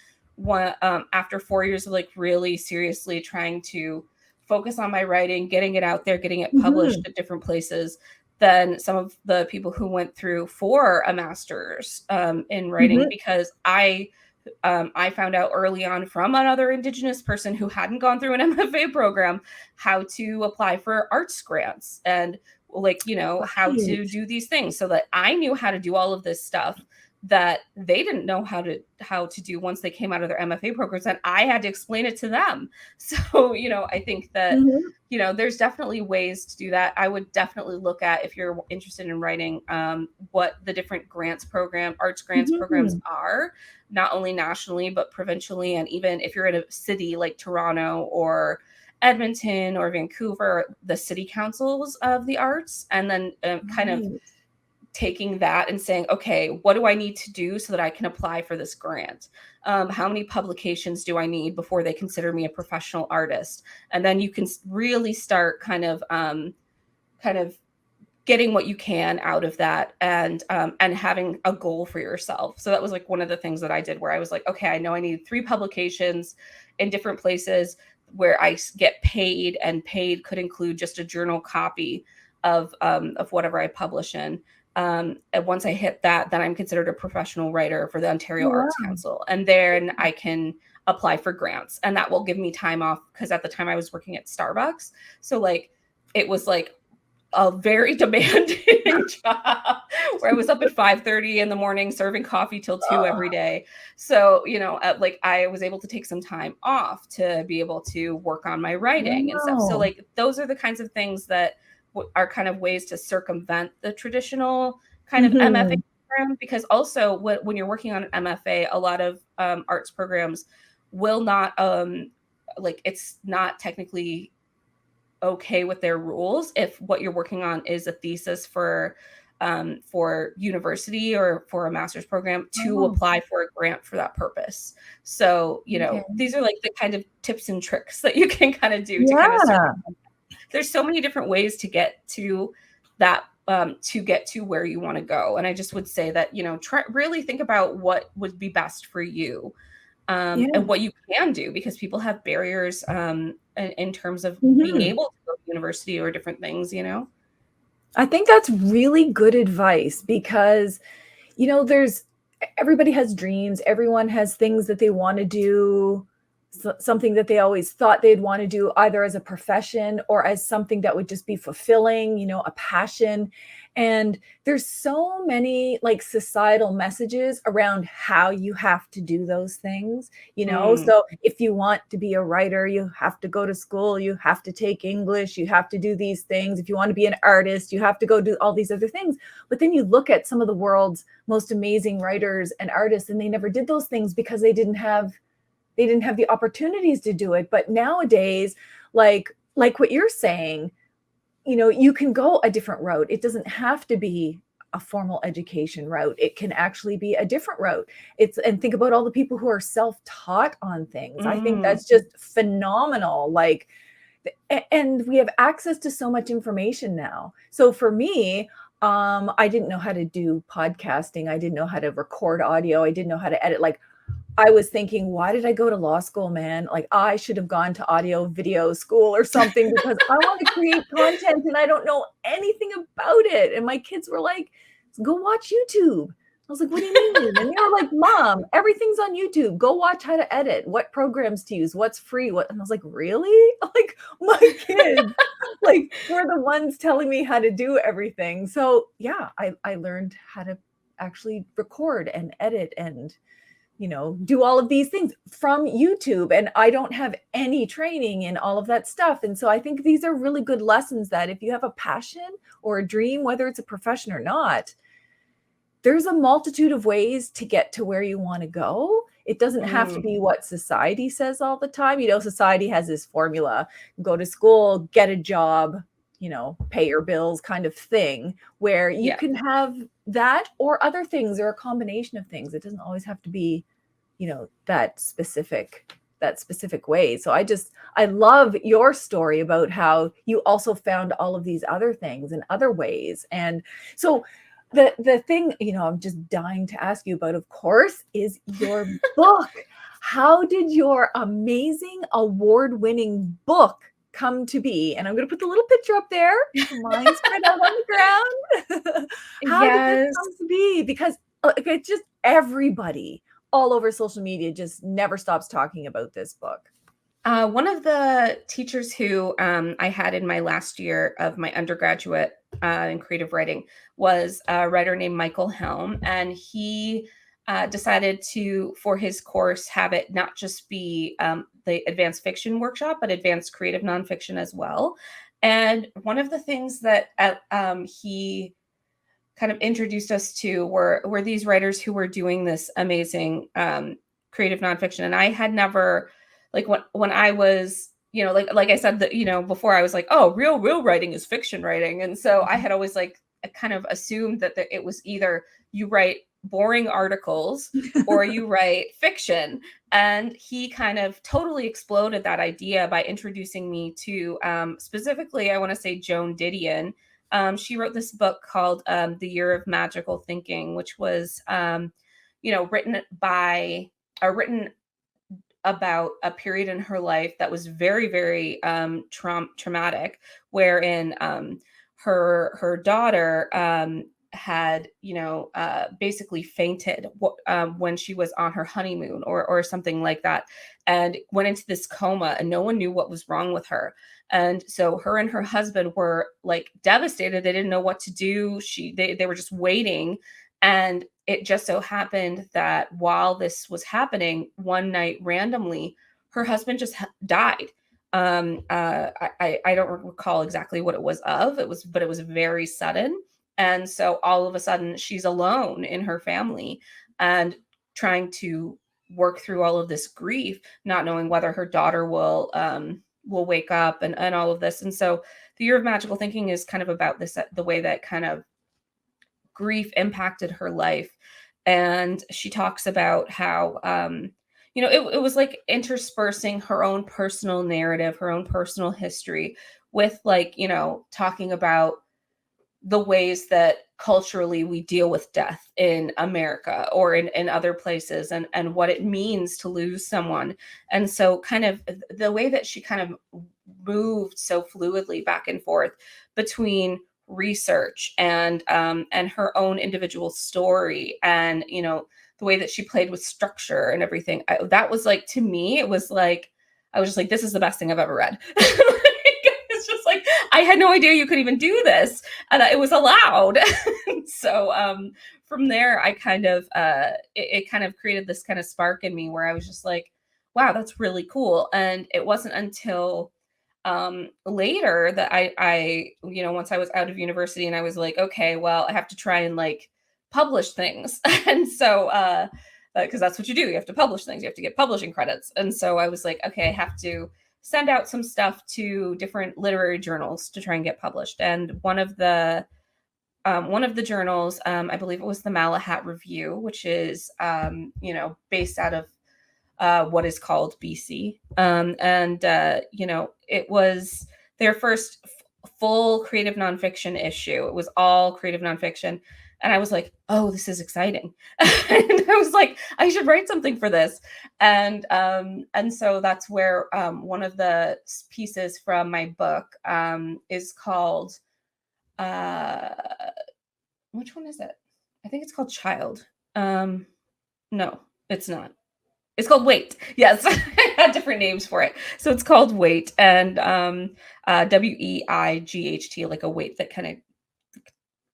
after 4 years of like really seriously trying to focus on my writing, getting it out there, getting it published at different places, than some of the people who went through for a master's in writing, because I found out early on from another Indigenous person who hadn't gone through an MFA program how to apply for arts grants and like, how to do these things, so that I knew how to do all of this stuff that they didn't know how to do once they came out of their MFA programs, and I had to explain it to them. So, I think that, there's definitely ways to do that. I would definitely look at, if you're interested in writing, what the different arts grants programs are, not only nationally, but provincially. And even if you're in a city like Toronto or Edmonton or Vancouver, the city councils of the arts, and then kind of taking that and saying, okay, what do I need to do so that I can apply for this grant? How many publications do I need before they consider me a professional artist? And then you can really start kind of getting what you can out of that, and having a goal for yourself. So that was like one of the things that I did, where I was like, okay, I know I need 3 publications in different places where I get paid, and paid could include just a journal copy of whatever I publish in. And once I hit that, then I'm considered a professional writer for the Ontario Arts Council. And then I can apply for grants, and that will give me time off, because at the time I was working at Starbucks. So like, it was like a very demanding job where I was up at 5:30 in the morning serving coffee till 2 every day. So, like, I was able to take some time off to be able to work on my writing and stuff. So like, those are the kinds of things that are kind of ways to circumvent the traditional kind of MFA program, because also when you're working on an MFA, a lot of arts programs will not it's not technically okay with their rules if what you're working on is a thesis for university or for a master's program to apply for a grant for that purpose. So, these are like the kind of tips and tricks that you can kind of do to kind of circumvent. There's so many different ways to get to that, to get to where you want to go. And I just would say that, really think about what would be best for you, and what you can do, because people have barriers in terms of being able to go to university or different things, I think that's really good advice, because, everybody has dreams. Everyone has things that they want to do, something that they always thought they'd want to do, either as a profession or as something that would just be fulfilling, a passion. And there's so many like societal messages around how you have to do those things, So if you want to be a writer, you have to go to school, you have to take English, you have to do these things. If you want to be an artist, you have to go do all these other things. But then you look at some of the world's most amazing writers and artists, and they never did those things because they didn't have the opportunities to do it. But nowadays, like what you're saying, you can go a different route. It doesn't have to be a formal education route. It can actually be a different route. And think about all the people who are self-taught on things. I think that's just phenomenal. Like, and we have access to so much information now. So for me, I didn't know how to do podcasting. I didn't know how to record audio. I didn't know how to edit. Like, I was thinking, why did I go to law school, man? Like, I should have gone to audio video school or something, because I want to create content and I don't know anything about it. And my kids were like, go watch YouTube. I was like, what do you mean? And they were like, Mom, everything's on YouTube. Go watch how to edit, what programs to use, what's free. And I was like, really? Like, my kids like were the ones telling me how to do everything. So yeah, I learned how to actually record and edit and do all of these things from YouTube. And I don't have any training in all of that stuff. And so I think these are really good lessons that if you have a passion or a dream, whether it's a profession or not, there's a multitude of ways to get to where you want to go. It doesn't have to be what society says all the time. You know, society has this formula: go to school, get a job, you know, pay your bills kind of thing, where you can have that or other things or a combination of things. It doesn't always have to be, you know, that specific way. So I love your story about how you also found all of these other things in other ways. And so the thing, you know, I'm just dying to ask you about, of course, is your book. How did your amazing award-winning book come to be? And I'm going to put the little picture up there. Mine's spread out on the ground. How did this come to be? Because it's just everybody all over social media just never stops talking about this book. One of the teachers who I had in my last year of my undergraduate in creative writing was a writer named Michael Helm, and he decided to, for his course, have it not just be the advanced fiction workshop, but advanced creative nonfiction as well. And one of the things that he kind of introduced us to were these writers who were doing this amazing creative nonfiction. And I had never, like, when I was, you know, like I said, that, you know, before, I was like, oh, real writing is fiction writing. And so I had always like kind of assumed that it was either you write boring articles or you write fiction. And he kind of totally exploded that idea by introducing me to specifically, I want to say, Joan Didion. She wrote this book called The Year of Magical Thinking, which was, you know, written about a period in her life that was very, very traumatic, wherein her daughter had, you know, basically fainted when she was on her honeymoon or something like that, and went into this coma, and no one knew what was wrong with her. And so her and her husband were like devastated. They didn't know what to do. They were just waiting. And it just so happened that while this was happening, one night randomly, her husband just died. I don't recall exactly what it was of. But it was very sudden. And so all of a sudden she's alone in her family and trying to work through all of this grief, not knowing whether her daughter will wake up and all of this. And so the Year of Magical Thinking is kind of about this, the way that kind of grief impacted her life. And she talks about how, you know, it was like interspersing her own personal narrative, her own personal history with, like, you know, talking about the ways that culturally we deal with death in America or in other places, and what it means to lose someone. And so kind of the way that she kind of moved so fluidly back and forth between research and her own individual story, and, you know, the way that she played with structure and everything. That was like, to me, it was like, I was just like, this is the best thing I've ever read. It's just like, I had no idea you could even do this, and it was allowed. So from there, I kind of it kind of created this kind of spark in me where I was just like, wow, that's really cool. And it wasn't until later that I, you know, once I was out of university and I was like, okay, well, I have to try and like publish things. And so because that's what you do, you have to publish things, you have to get publishing credits. And so I was like, okay, I have to send out some stuff to different literary journals to try and get published. And one of the journals, I believe it was the Malahat Review, which is, you know, based out of what is called BC. You know, it was their first full creative nonfiction issue. It was all creative nonfiction. And I was like, oh, this is exciting. And I was like, I should write something for this. And so that's where one of the pieces from my book is called, which one is it? I think it's called Child. No, it's not. It's called Wait. Yes, I had different names for it. So it's called Wait, and WEIGHT, like a weight that kind of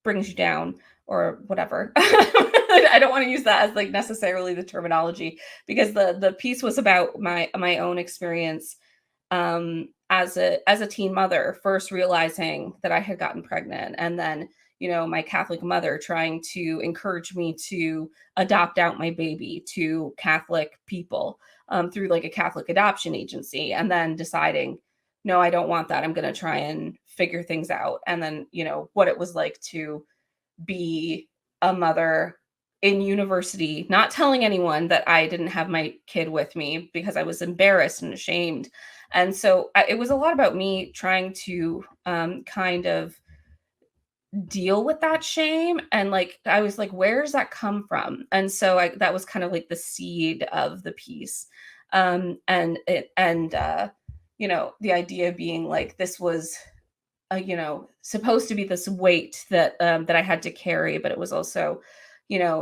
brings you down or whatever. I don't want to use that as like necessarily the terminology, because the piece was about my own experience as a teen mother, first realizing that I had gotten pregnant, and then, my Catholic mother trying to encourage me to adopt out my baby to Catholic people through like a Catholic adoption agency, and then deciding, no, I don't want that. I'm going to try and figure things out. And then, what it was like to be a mother in university, not telling anyone that I didn't have my kid with me because I was embarrassed and ashamed. And so it was a lot about me trying to kind of deal with that shame. And like, I was like, where does that come from? And so that was kind of like the seed of the piece. The idea being like, this was supposed to be this weight that I had to carry, but it was also,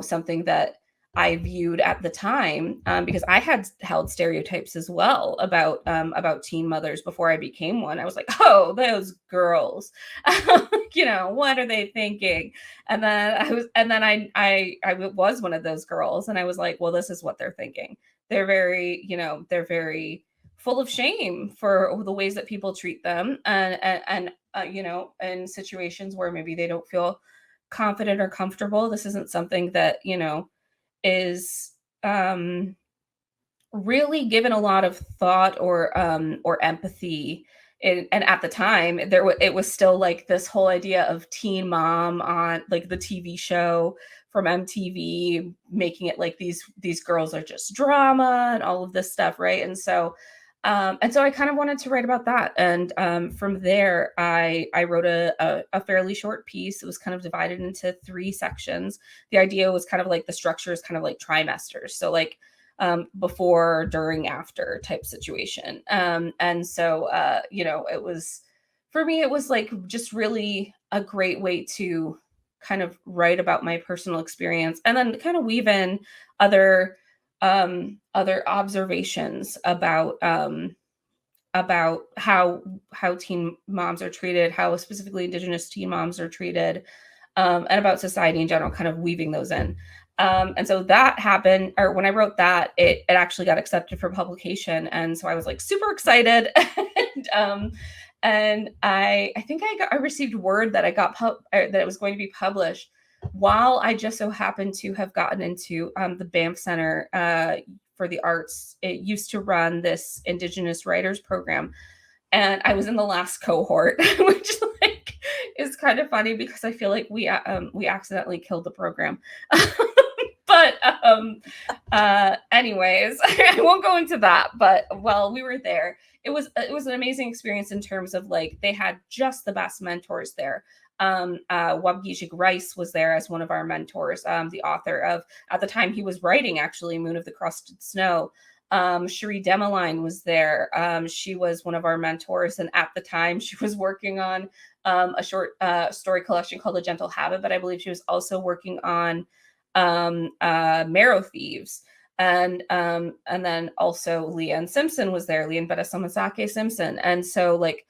something that I viewed at the time because I had held stereotypes as well about teen mothers before I became one. I was like, oh, those girls, what are they thinking? And then I was one of those girls, and I was like, well, this is what they're thinking. They're very full of shame for the ways that people treat them, and in situations where maybe they don't feel confident or comfortable. This isn't something that, is really given a lot of thought or empathy. And at the time, it was still like this whole idea of teen mom on like the TV show from MTV, making it like these girls are just drama and all of this stuff, right? And so I kind of wanted to write about that. And from there, I wrote a fairly short piece. It was kind of divided into 3 sections. The idea was kind of like the structure is kind of like trimesters. So like before, during, after type situation. It was, for me, it was like just really a great way to kind of write about my personal experience, and then kind of weave in other observations about how teen moms are treated, how specifically Indigenous teen moms are treated, and about society in general, kind of weaving those in. And so that happened, or when I wrote that, it actually got accepted for publication. And so I was like super excited. And I think I received word that that it was going to be published while I just so happened to have gotten into the Banff Center for the Arts. It used to run this Indigenous writers program, and I was in the last cohort, which like is kind of funny because I feel like we accidentally killed the program. But anyways, I won't go into that. But while we were there, it was an amazing experience in terms of like they had just the best mentors there. Wabgijig Rice was there as one of our mentors, the author of, at the time he was writing actually, Moon of the Crusted Snow. Cherie Demeline was there. She was one of our mentors, and at the time she was working on a short story collection called A Gentle Habit, but I believe she was also working on Marrow Thieves. And then also Leanne Simpson was there, Leanne Bettasamasake Simpson. And so like,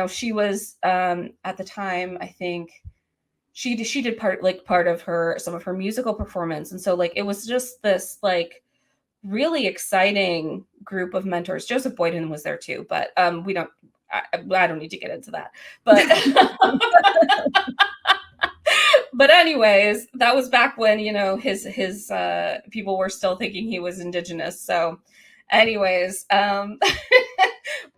she was at the time, I think she did part of some of her musical performance. And so like it was just this like really exciting group of mentors. Joseph Boyden was there too, but I don't need to get into that. But but anyways, that was back when, his people were still thinking he was Indigenous. So anyways,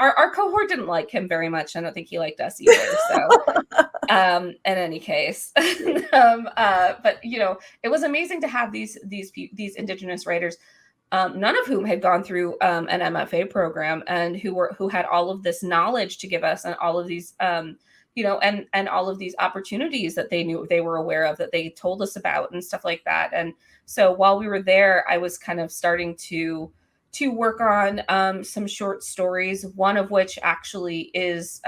our cohort didn't like him very much. I don't think he liked us either. So in any case, but it was amazing to have these Indigenous writers, none of whom had gone through an MFA program, and who had all of this knowledge to give us, and all of these and all of these opportunities that they were aware of, that they told us about and stuff like that. And so while we were there, I was kind of starting to work on some short stories, one of which actually is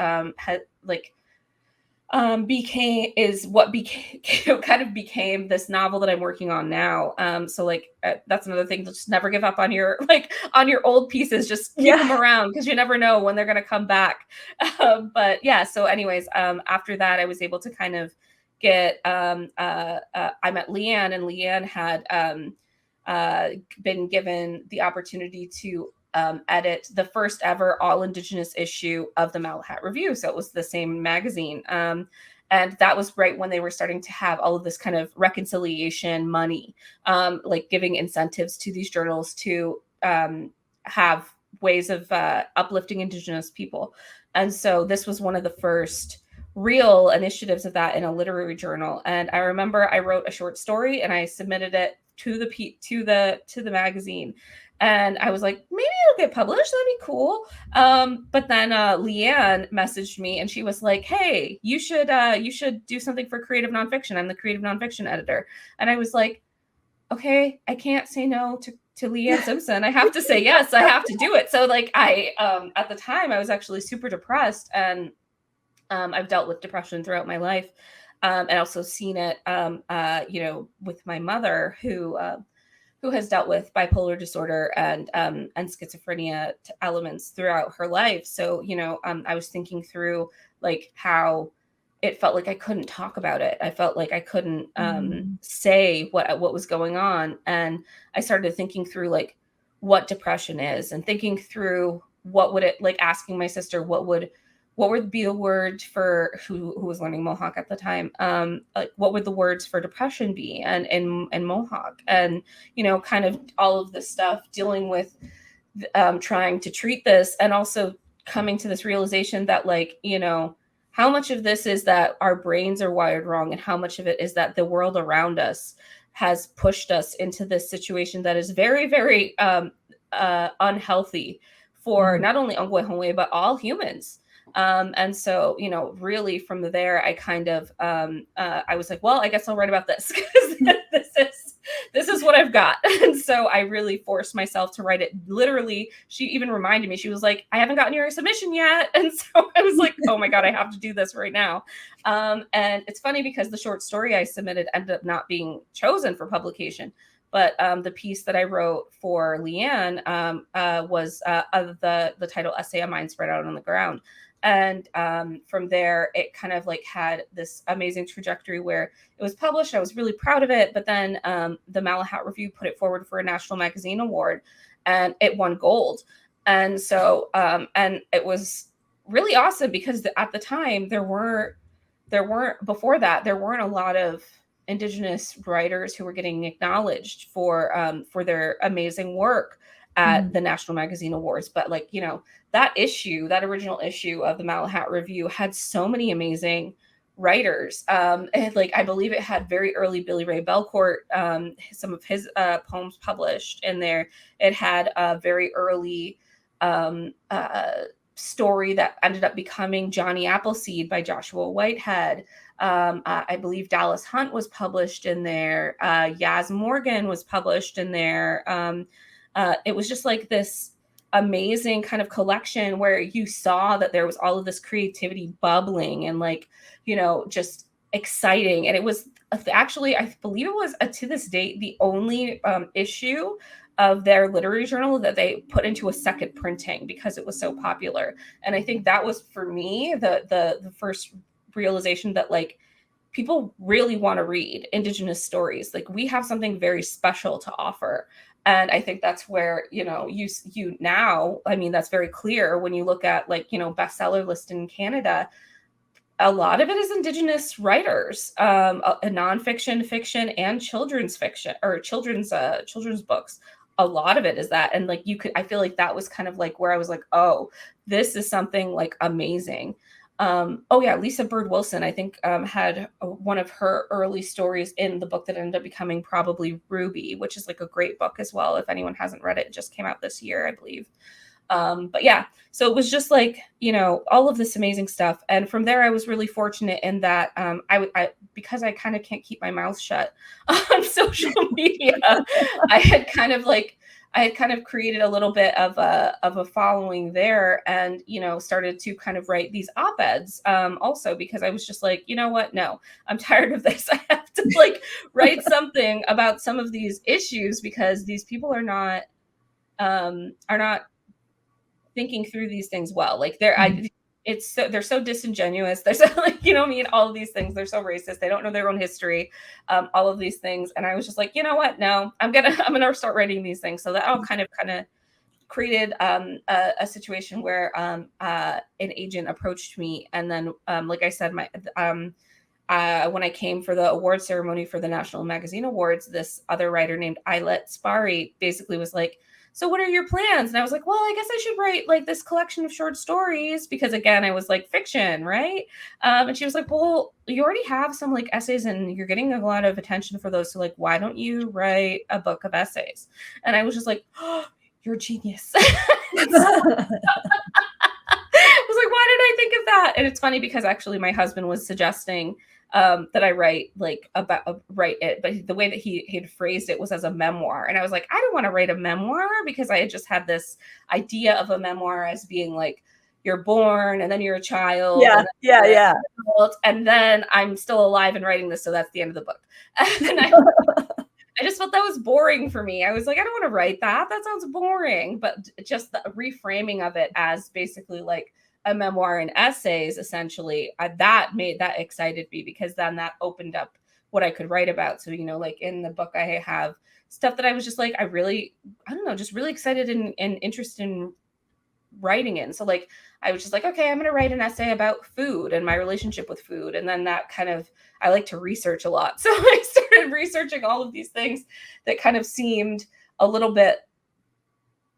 became this novel that I'm working on now. So like that's another thing, to just never give up on your old pieces. Just keep them around, because you never know when they're going to come back. But yeah, so anyways, after that I was able to kind of get I met Leanne, and Leanne had been given the opportunity to edit the first ever all Indigenous issue of the Malahat Review. So it was the same magazine. And that was right when they were starting to have all of this kind of reconciliation money, like giving incentives to these journals to have ways of uplifting Indigenous people. And so this was one of the first real initiatives of that in a literary journal. And I remember I wrote a short story and I submitted it to the magazine. And I was like, maybe it'll get published. That'd be cool. But then Leanne messaged me and she was like, hey, you should do something for creative nonfiction. I'm the creative nonfiction editor. And I was like, okay, I can't say no to Leanne Simpson. I have to say yes. I have to do it. So like I at the time I was actually super depressed, and I've dealt with depression throughout my life, and also seen it with my mother who has dealt with bipolar disorder and schizophrenia elements throughout her life. So I was thinking through like how it felt like I couldn't talk about it. I felt like I couldn't say what was going on. And I started thinking through like what depression is, and thinking through what would it, like asking my sister, what would be the word for who was learning Mohawk at the time? Like what would the words for depression be and Mohawk? And, kind of all of this stuff, dealing with trying to treat this, and also coming to this realization that like, how much of this is that our brains are wired wrong, and how much of it is that the world around us has pushed us into this situation that is very, very unhealthy for not only Ongwe but all humans. And so, really from there, I kind of, I was like, well, I guess I'll write about this because this is what I've got. And so I really forced myself to write it. Literally, she even reminded me, she was like, I haven't gotten your submission yet. And so I was like, oh my God, I have to do this right now. And it's funny because the short story I submitted ended up not being chosen for publication. But the piece that I wrote for Leanne was the title essay, A Mind Spread Out on the Ground. And from there, it kind of like had this amazing trajectory where it was published. I was really proud of it. But then the Malahat Review put it forward for a National Magazine Award, and it won gold. And so, and it was really awesome because at the time there weren't before that, there weren't a lot of Indigenous writers who were getting acknowledged for their amazing work at the National Magazine Awards. But like, that original issue of the Malahat Review had so many amazing writers. And like, I believe it had very early Billy Ray Belcourt, some of his poems published in there. It had a very early story that ended up becoming Johnny Appleseed by Joshua Whitehead. I believe Dallas Hunt was published in there. Yaz Morgan was published in there. It was just like this amazing kind of collection where you saw that there was all of this creativity bubbling and like, just exciting. And it was actually, I believe it was to this date, the only issue of their literary journal that they put into a second printing because it was so popular. And I think that was for me the first realization that like people really want to read Indigenous stories. Like we have something very special to offer. And I think that's where, you now, I mean, that's very clear when you look at like, bestseller list in Canada. A lot of it is Indigenous writers, nonfiction, fiction, and children's fiction or children's books. A lot of it is that. And like I feel like that was kind of like where I was like, oh, this is something like amazing. Lisa Bird Wilson, I think, had one of her early stories in the book that ended up becoming probably Ruby, which is like a great book as well. If anyone hasn't read it, it just came out this year, I believe. But yeah, so it was just like, all of this amazing stuff. And from there, I was really fortunate in that I because I kind of can't keep my mouth shut on social media, I had kind of created a little bit of a following there, and, started to kind of write these op-eds also because I was just like, you know what? No, I'm tired of this. I have to like write something about some of these issues because these people are not thinking through these things well. Like they're so disingenuous. They're so like, all of these things. They're so racist. They don't know their own history, all of these things. And I was just like, you know what? No, I'm gonna start writing these things. So that all kind of created a situation where an agent approached me, and then like I said, when I came for the award ceremony for the National Magazine Awards, this other writer named Islet Spari basically was like, so what are your plans? And I was like, well, I guess I should write like this collection of short stories, because again, I was like, fiction, right? And she was like, well, you already have some like essays and you're getting a lot of attention for those. So like, why don't you write a book of essays? And I was just like, oh, you're a genius. I was like, why did I think of that? And it's funny because actually my husband was suggesting that I write it, but the way that he had phrased it was as a memoir. And I was like, I don't want to write a memoir, because I had just had this idea of a memoir as being like, you're born and then you're a child. Yeah. And then I'm still alive and writing this. So that's the end of the book. And I just felt that was boring for me. I was like, I don't want to write that. That sounds boring. But just the reframing of it as basically like a memoir and essays, essentially, that excited me, because then that opened up what I could write about. So, like in the book, I have stuff that I was just like, just really excited and interested in writing in. So like, I was just like, okay, I'm going to write an essay about food and my relationship with food. And then that kind of, I like to research a lot. So I started researching all of these things that kind of seemed a little bit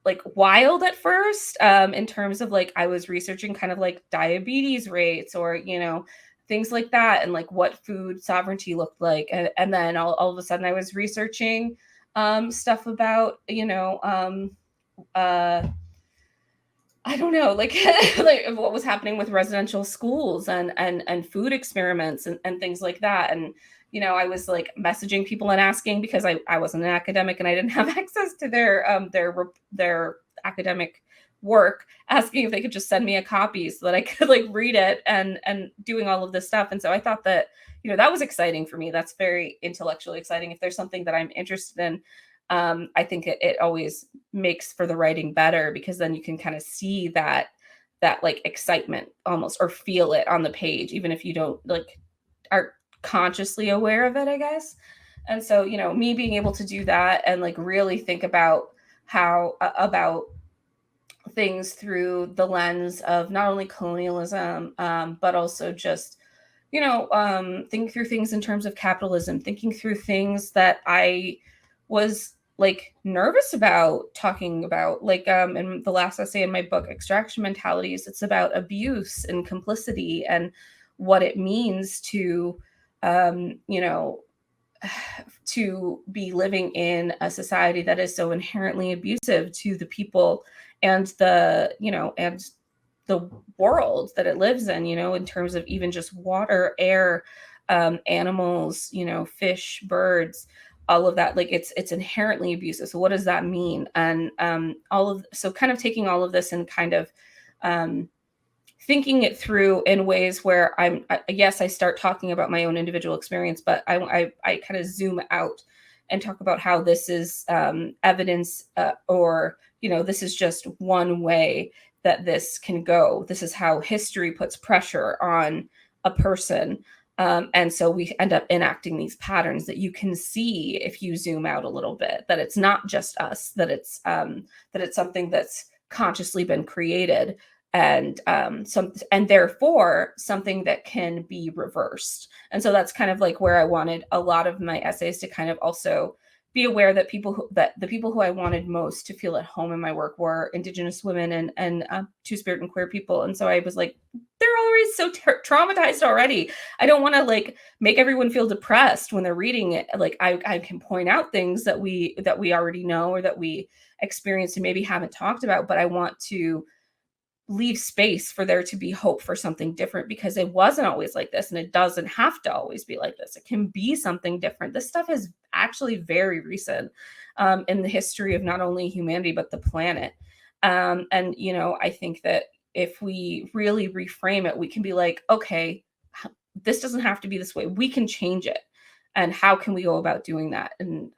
like wild at first, in terms of like, I was researching kind of like diabetes rates or, things like that, and like what food sovereignty looked like. And then all of a sudden I was researching stuff about, I don't know, like, like what was happening with residential schools and food experiments and things like that. And, I was like messaging people and asking, because I wasn't an academic and I didn't have access to their academic work, asking if they could just send me a copy so that I could like read it and doing all of this stuff. And so I thought that, that was exciting for me. That's very intellectually exciting. If there's something that I'm interested in, I think it always makes for the writing better, because then you can kind of see that like excitement almost, or feel it on the page, even if you don't like are consciously aware of it, I guess. And so, me being able to do that and like really think about how about things through the lens of not only colonialism, but also just, thinking through things in terms of capitalism, thinking through things that I was like nervous about talking about, like in the last essay in my book, Extraction Mentalities, it's about abuse and complicity and what it means to, to be living in a society that is so inherently abusive to the people and the, and the world that it lives in terms of even just water, air, animals, fish, birds, all of that. Like it's inherently abusive. So what does that mean? And so kind of taking all of this and kind of thinking it through in ways where yes, I start talking about my own individual experience, but I kind of zoom out and talk about how this is evidence, or, this is just one way that this can go. This is how history puts pressure on a person. And so we end up enacting these patterns that you can see if you zoom out a little bit, that it's not just us, that it's something that's consciously been created, and therefore something that can be reversed. And so that's kind of like where I wanted a lot of my essays to kind of also be aware that the people who I wanted most to feel at home in my work were Indigenous women and Two-Spirit and queer people. And so I was like, they're already so traumatized already. I don't want to like make everyone feel depressed when they're reading it. Like I can point out things that we already know, or that we experienced and maybe haven't talked about, but I want to leave space for there to be hope for something different, because it wasn't always like this, and it doesn't have to always be like this. It can be something different. This stuff is actually very recent in the history of not only humanity but the planet. And I think that if we really reframe it, we can be like, okay, this doesn't have to be this way. We can change it. And how can we go about doing that? And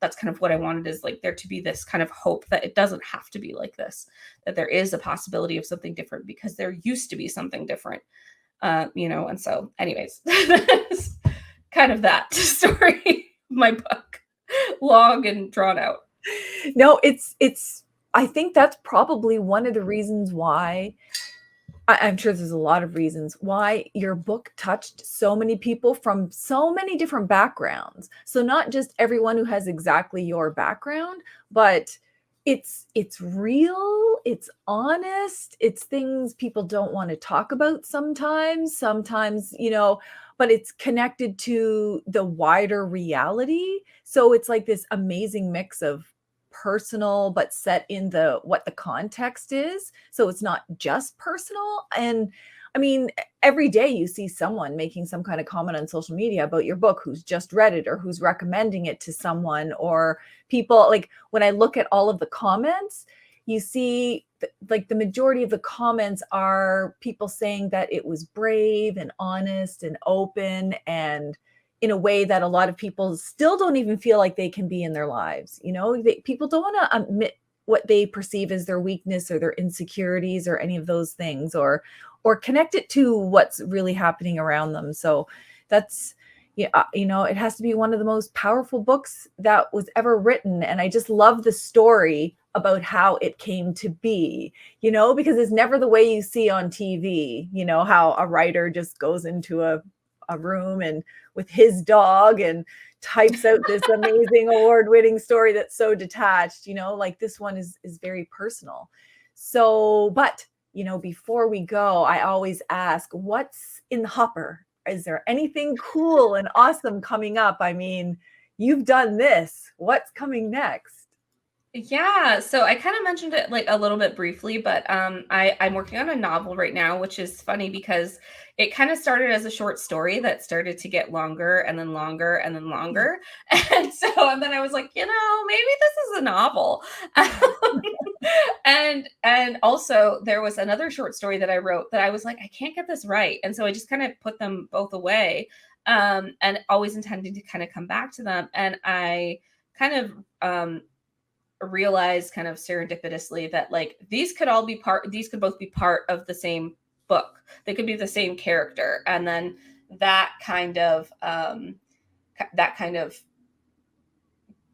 that's kind of what I wanted, is like there to be this kind of hope that it doesn't have to be like this, that there is a possibility of something different, because there used to be something different, and so anyways, that's kind of that story, my book, long and drawn out. No, it's I think that's probably one of the reasons why I'm sure there's a lot of reasons why your book touched so many people from so many different backgrounds. So not just everyone who has exactly your background, but it's real, it's honest, it's things people don't want to talk about sometimes, but it's connected to the wider reality. So it's like this amazing mix of personal but set in the what the context is, so it's not just personal. And I mean, every day you see someone making some kind of comment on social media about your book, who's just read it or who's recommending it to someone, or people, like when I look at all of the comments, you see like the majority of the comments are people saying that it was brave and honest and open, and in a way that a lot of people still don't even feel like they can be in their lives. People don't want to admit what they perceive as their weakness or their insecurities or any of those things, or connect it to what's really happening around them. So that's, yeah, it has to be one of the most powerful books that was ever written. And I just love the story about how it came to be, because it's never the way you see on TV, how a writer just goes into a room and with his dog and types out this amazing award-winning story that's so detached, like this one is very personal. So, but before we go, I always ask, what's in the hopper? Is there anything cool and awesome coming up? I mean, you've done this. What's coming next? Yeah, so I kind of mentioned it like a little bit briefly, but I'm working on a novel right now, which is funny because it kind of started as a short story that started to get longer and then longer and then longer. And then I was like, maybe this is a novel. And also there was another short story that I wrote that I was like, I can't get this right. And so I just kind of put them both away, and always intending to kind of come back to them. And I kind of realized kind of serendipitously that like these could both be part of the same book. They could be the same character. And then that kind of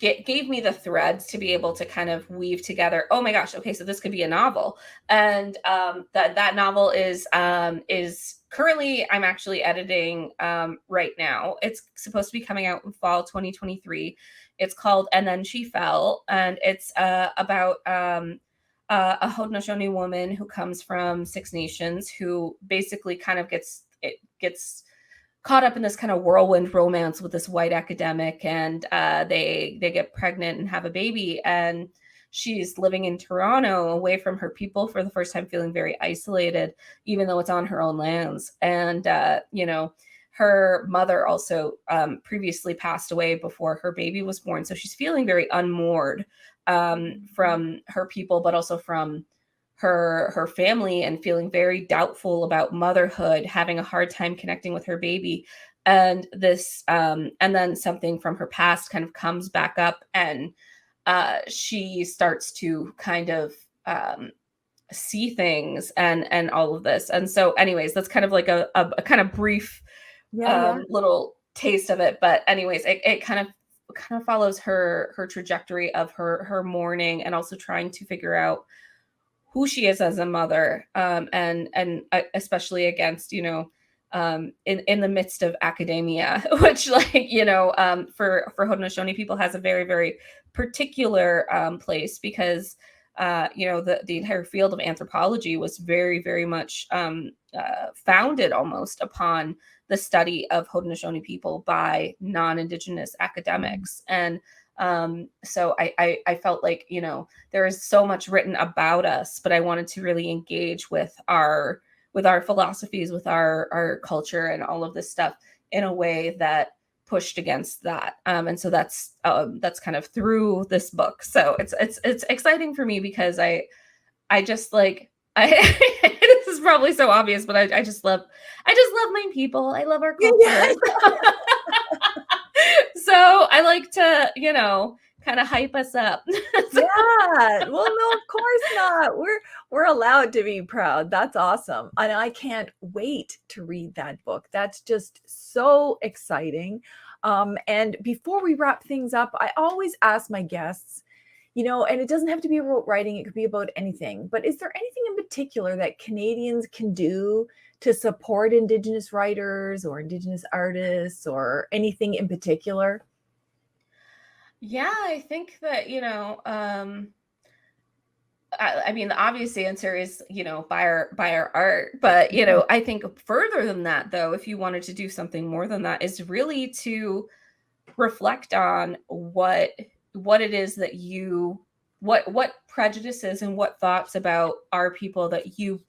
gave me the threads to be able to kind of weave together. Oh my gosh, okay, so this could be a novel. And that novel is currently, I'm actually editing right now. It's supposed to be coming out in fall 2023. It's called And Then She Fell, and it's about a Haudenosaunee woman who comes from Six Nations, who basically kind of gets caught up in this kind of whirlwind romance with this white academic, and they get pregnant and have a baby, and she's living in Toronto away from her people for the first time, feeling very isolated, even though it's on her own lands. And her mother also previously passed away before her baby was born, so she's feeling very unmoored from her people, but also from her family, and feeling very doubtful about motherhood, having a hard time connecting with her baby. And this and then something from her past kind of comes back up, and she starts to kind of see thkind all of this. And so anyways, that's kind of like a kind of brief little taste of it. But anyways, it kind of follows her trajectory of her mourning, and also trying to figure out who she is as a mother, and especially against, in the midst of academia, which for Haudenosaunee people has a very, very particular place, because the entire field of anthropology was very, very much founded almost upon the study of Haudenosaunee people by non-Indigenous academics. And so I felt like, there is so much written about us, but I wanted to really engage with our philosophies, with our culture, and all of this stuff in a way that pushed against that. And so that's kind of through this book. So it's exciting for me, because I just like, this is probably so obvious, but I just love my people. I love our culture. Yeah. So I like to, kind of hype us up. Yeah. Well, no, of course not. We're allowed to be proud. That's awesome. And I can't wait to read that book. That's just so exciting. And before we wrap things up, I always ask my guests, and it doesn't have to be about writing, it could be about anything. But is there anything in particular that Canadians can do to support Indigenous writers or Indigenous artists or anything in particular? Yeah, I think that, I mean, the obvious answer is, buy our art. But, I think further than that, though, if you wanted to do something more than that, is really to reflect on what it is that what prejudices and what thoughts about our people that you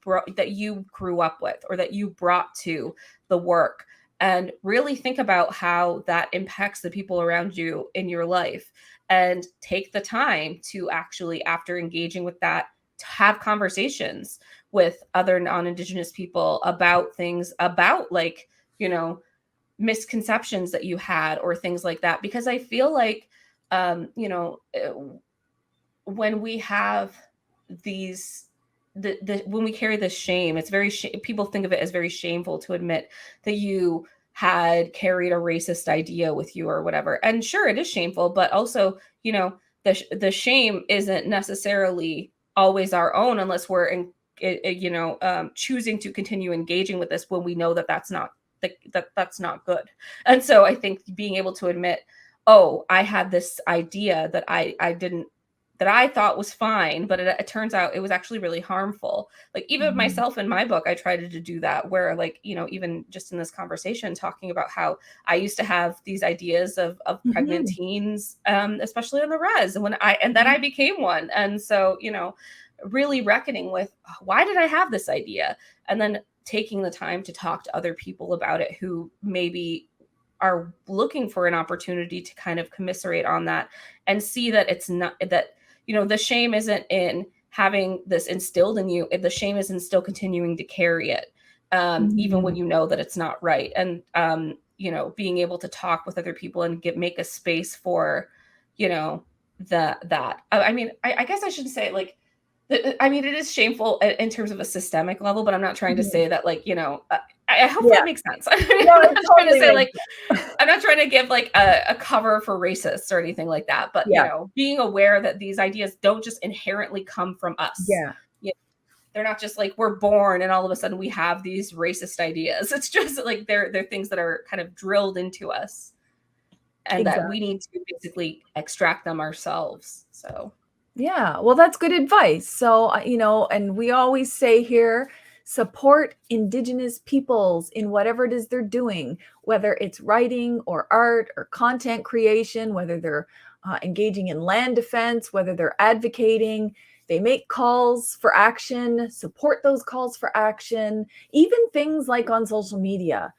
grew up with, or that you brought to the work, and really think about how that impacts the people around you in your life, and take the time to actually, after engaging with that, to have conversations with other non-Indigenous people about things, about, like, misconceptions that you had, or things like that. Because I feel like, when we have these, when we carry this shame, it's very people think of it as very shameful to admit that you had carried a racist idea with you or whatever. And sure, it is shameful, but also, the shame isn't necessarily always our own, unless we're choosing to continue engaging with this when we know that that's not good. And so I think being able to admit, oh, I had this idea that I thought was fine, but it turns out it was actually really harmful. Like, even myself in my book, I tried to do that, where, like, even just in this conversation, talking about how I used to have these ideas of pregnant teens, especially on the res, and then I became one. And so, really reckoning with, why did I have this idea? And then taking the time to talk to other people about it who maybe are looking for an opportunity to kind of commiserate on that, and see that it's not that, the shame isn't in having this instilled in you. The shame is in still continuing to carry it, even when you know that it's not right. And, being able to talk with other people and make a space for, that. I mean, I guess I shouldn't say it like, I mean, it is shameful in terms of a systemic level, but I'm not trying to say that, like, I hope that makes sense. I'm not trying to say, like, I'm not trying to give, like, a cover for racists or anything like that, but, being aware that these ideas don't just inherently come from us. They're not just like we're born and all of a sudden we have these racist ideas. It's just like they're things that are kind of drilled into us, and that we need to basically extract them ourselves. So yeah, well, that's good advice. So, and we always say here, support Indigenous peoples in whatever it is they're doing, whether it's writing or art or content creation, whether they're engaging in land defense, whether they're advocating. They make calls for action, support those calls for action, even things like on social media.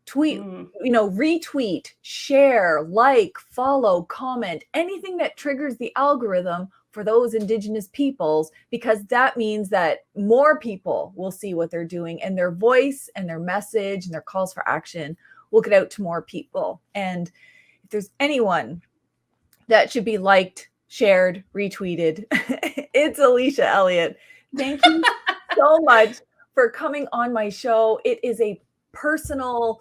Tweet, retweet, share, like, follow, comment, anything that triggers the algorithm for those Indigenous peoples, because that means that more people will see what they're doing, and their voice and their message and their calls for action will get out to more people. And if there's anyone that should be liked, shared, retweeted, it's Alicia Elliott. Thank you so much for coming on my show. It is a personal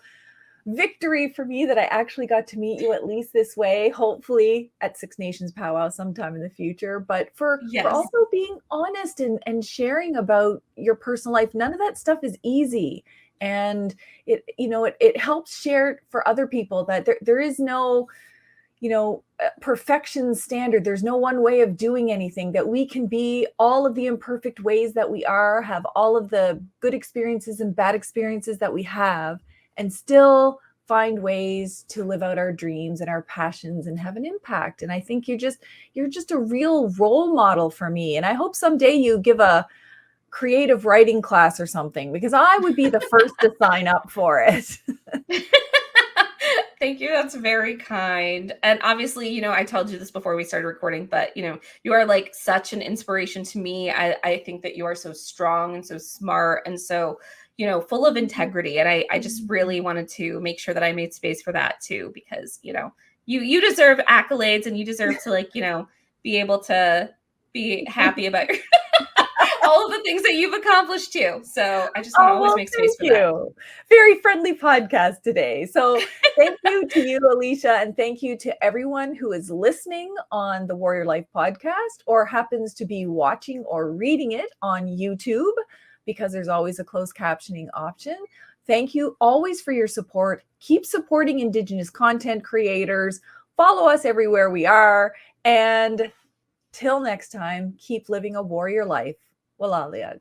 victory for me that I actually got to meet you, at least this way, hopefully at Six Nations Powwow sometime in the future, but for also being honest and sharing about your personal life. None of that stuff is easy. And it helps share for other people that there is no, perfection standard. There's no one way of doing anything, that we can be all of the imperfect ways that we are, have all of the good experiences and bad experiences that we have, and still find ways to live out our dreams and our passions and have an impact. And I think you're just a real role model for me. And I hope someday you give a creative writing class or something, because I would be the first to sign up for it. Thank you. That's very kind. And obviously, I told you this before we started recording, but, you are like such an inspiration to me. I think that you are so strong and so smart and so, full of integrity. And I just really wanted to make sure that I made space for that too, because, you deserve accolades, and you deserve to, like, be able to be happy about your all of the things that you've accomplished too. So I just want to always make space for that. Very friendly podcast today. So thank you to you, Alicia, and thank you to everyone who is listening on the Warrior Life podcast or happens to be watching or reading it on YouTube, because there's always a closed captioning option. Thank you always for your support. Keep supporting Indigenous content creators. Follow us everywhere we are. And till next time, keep living a warrior life. Walalia.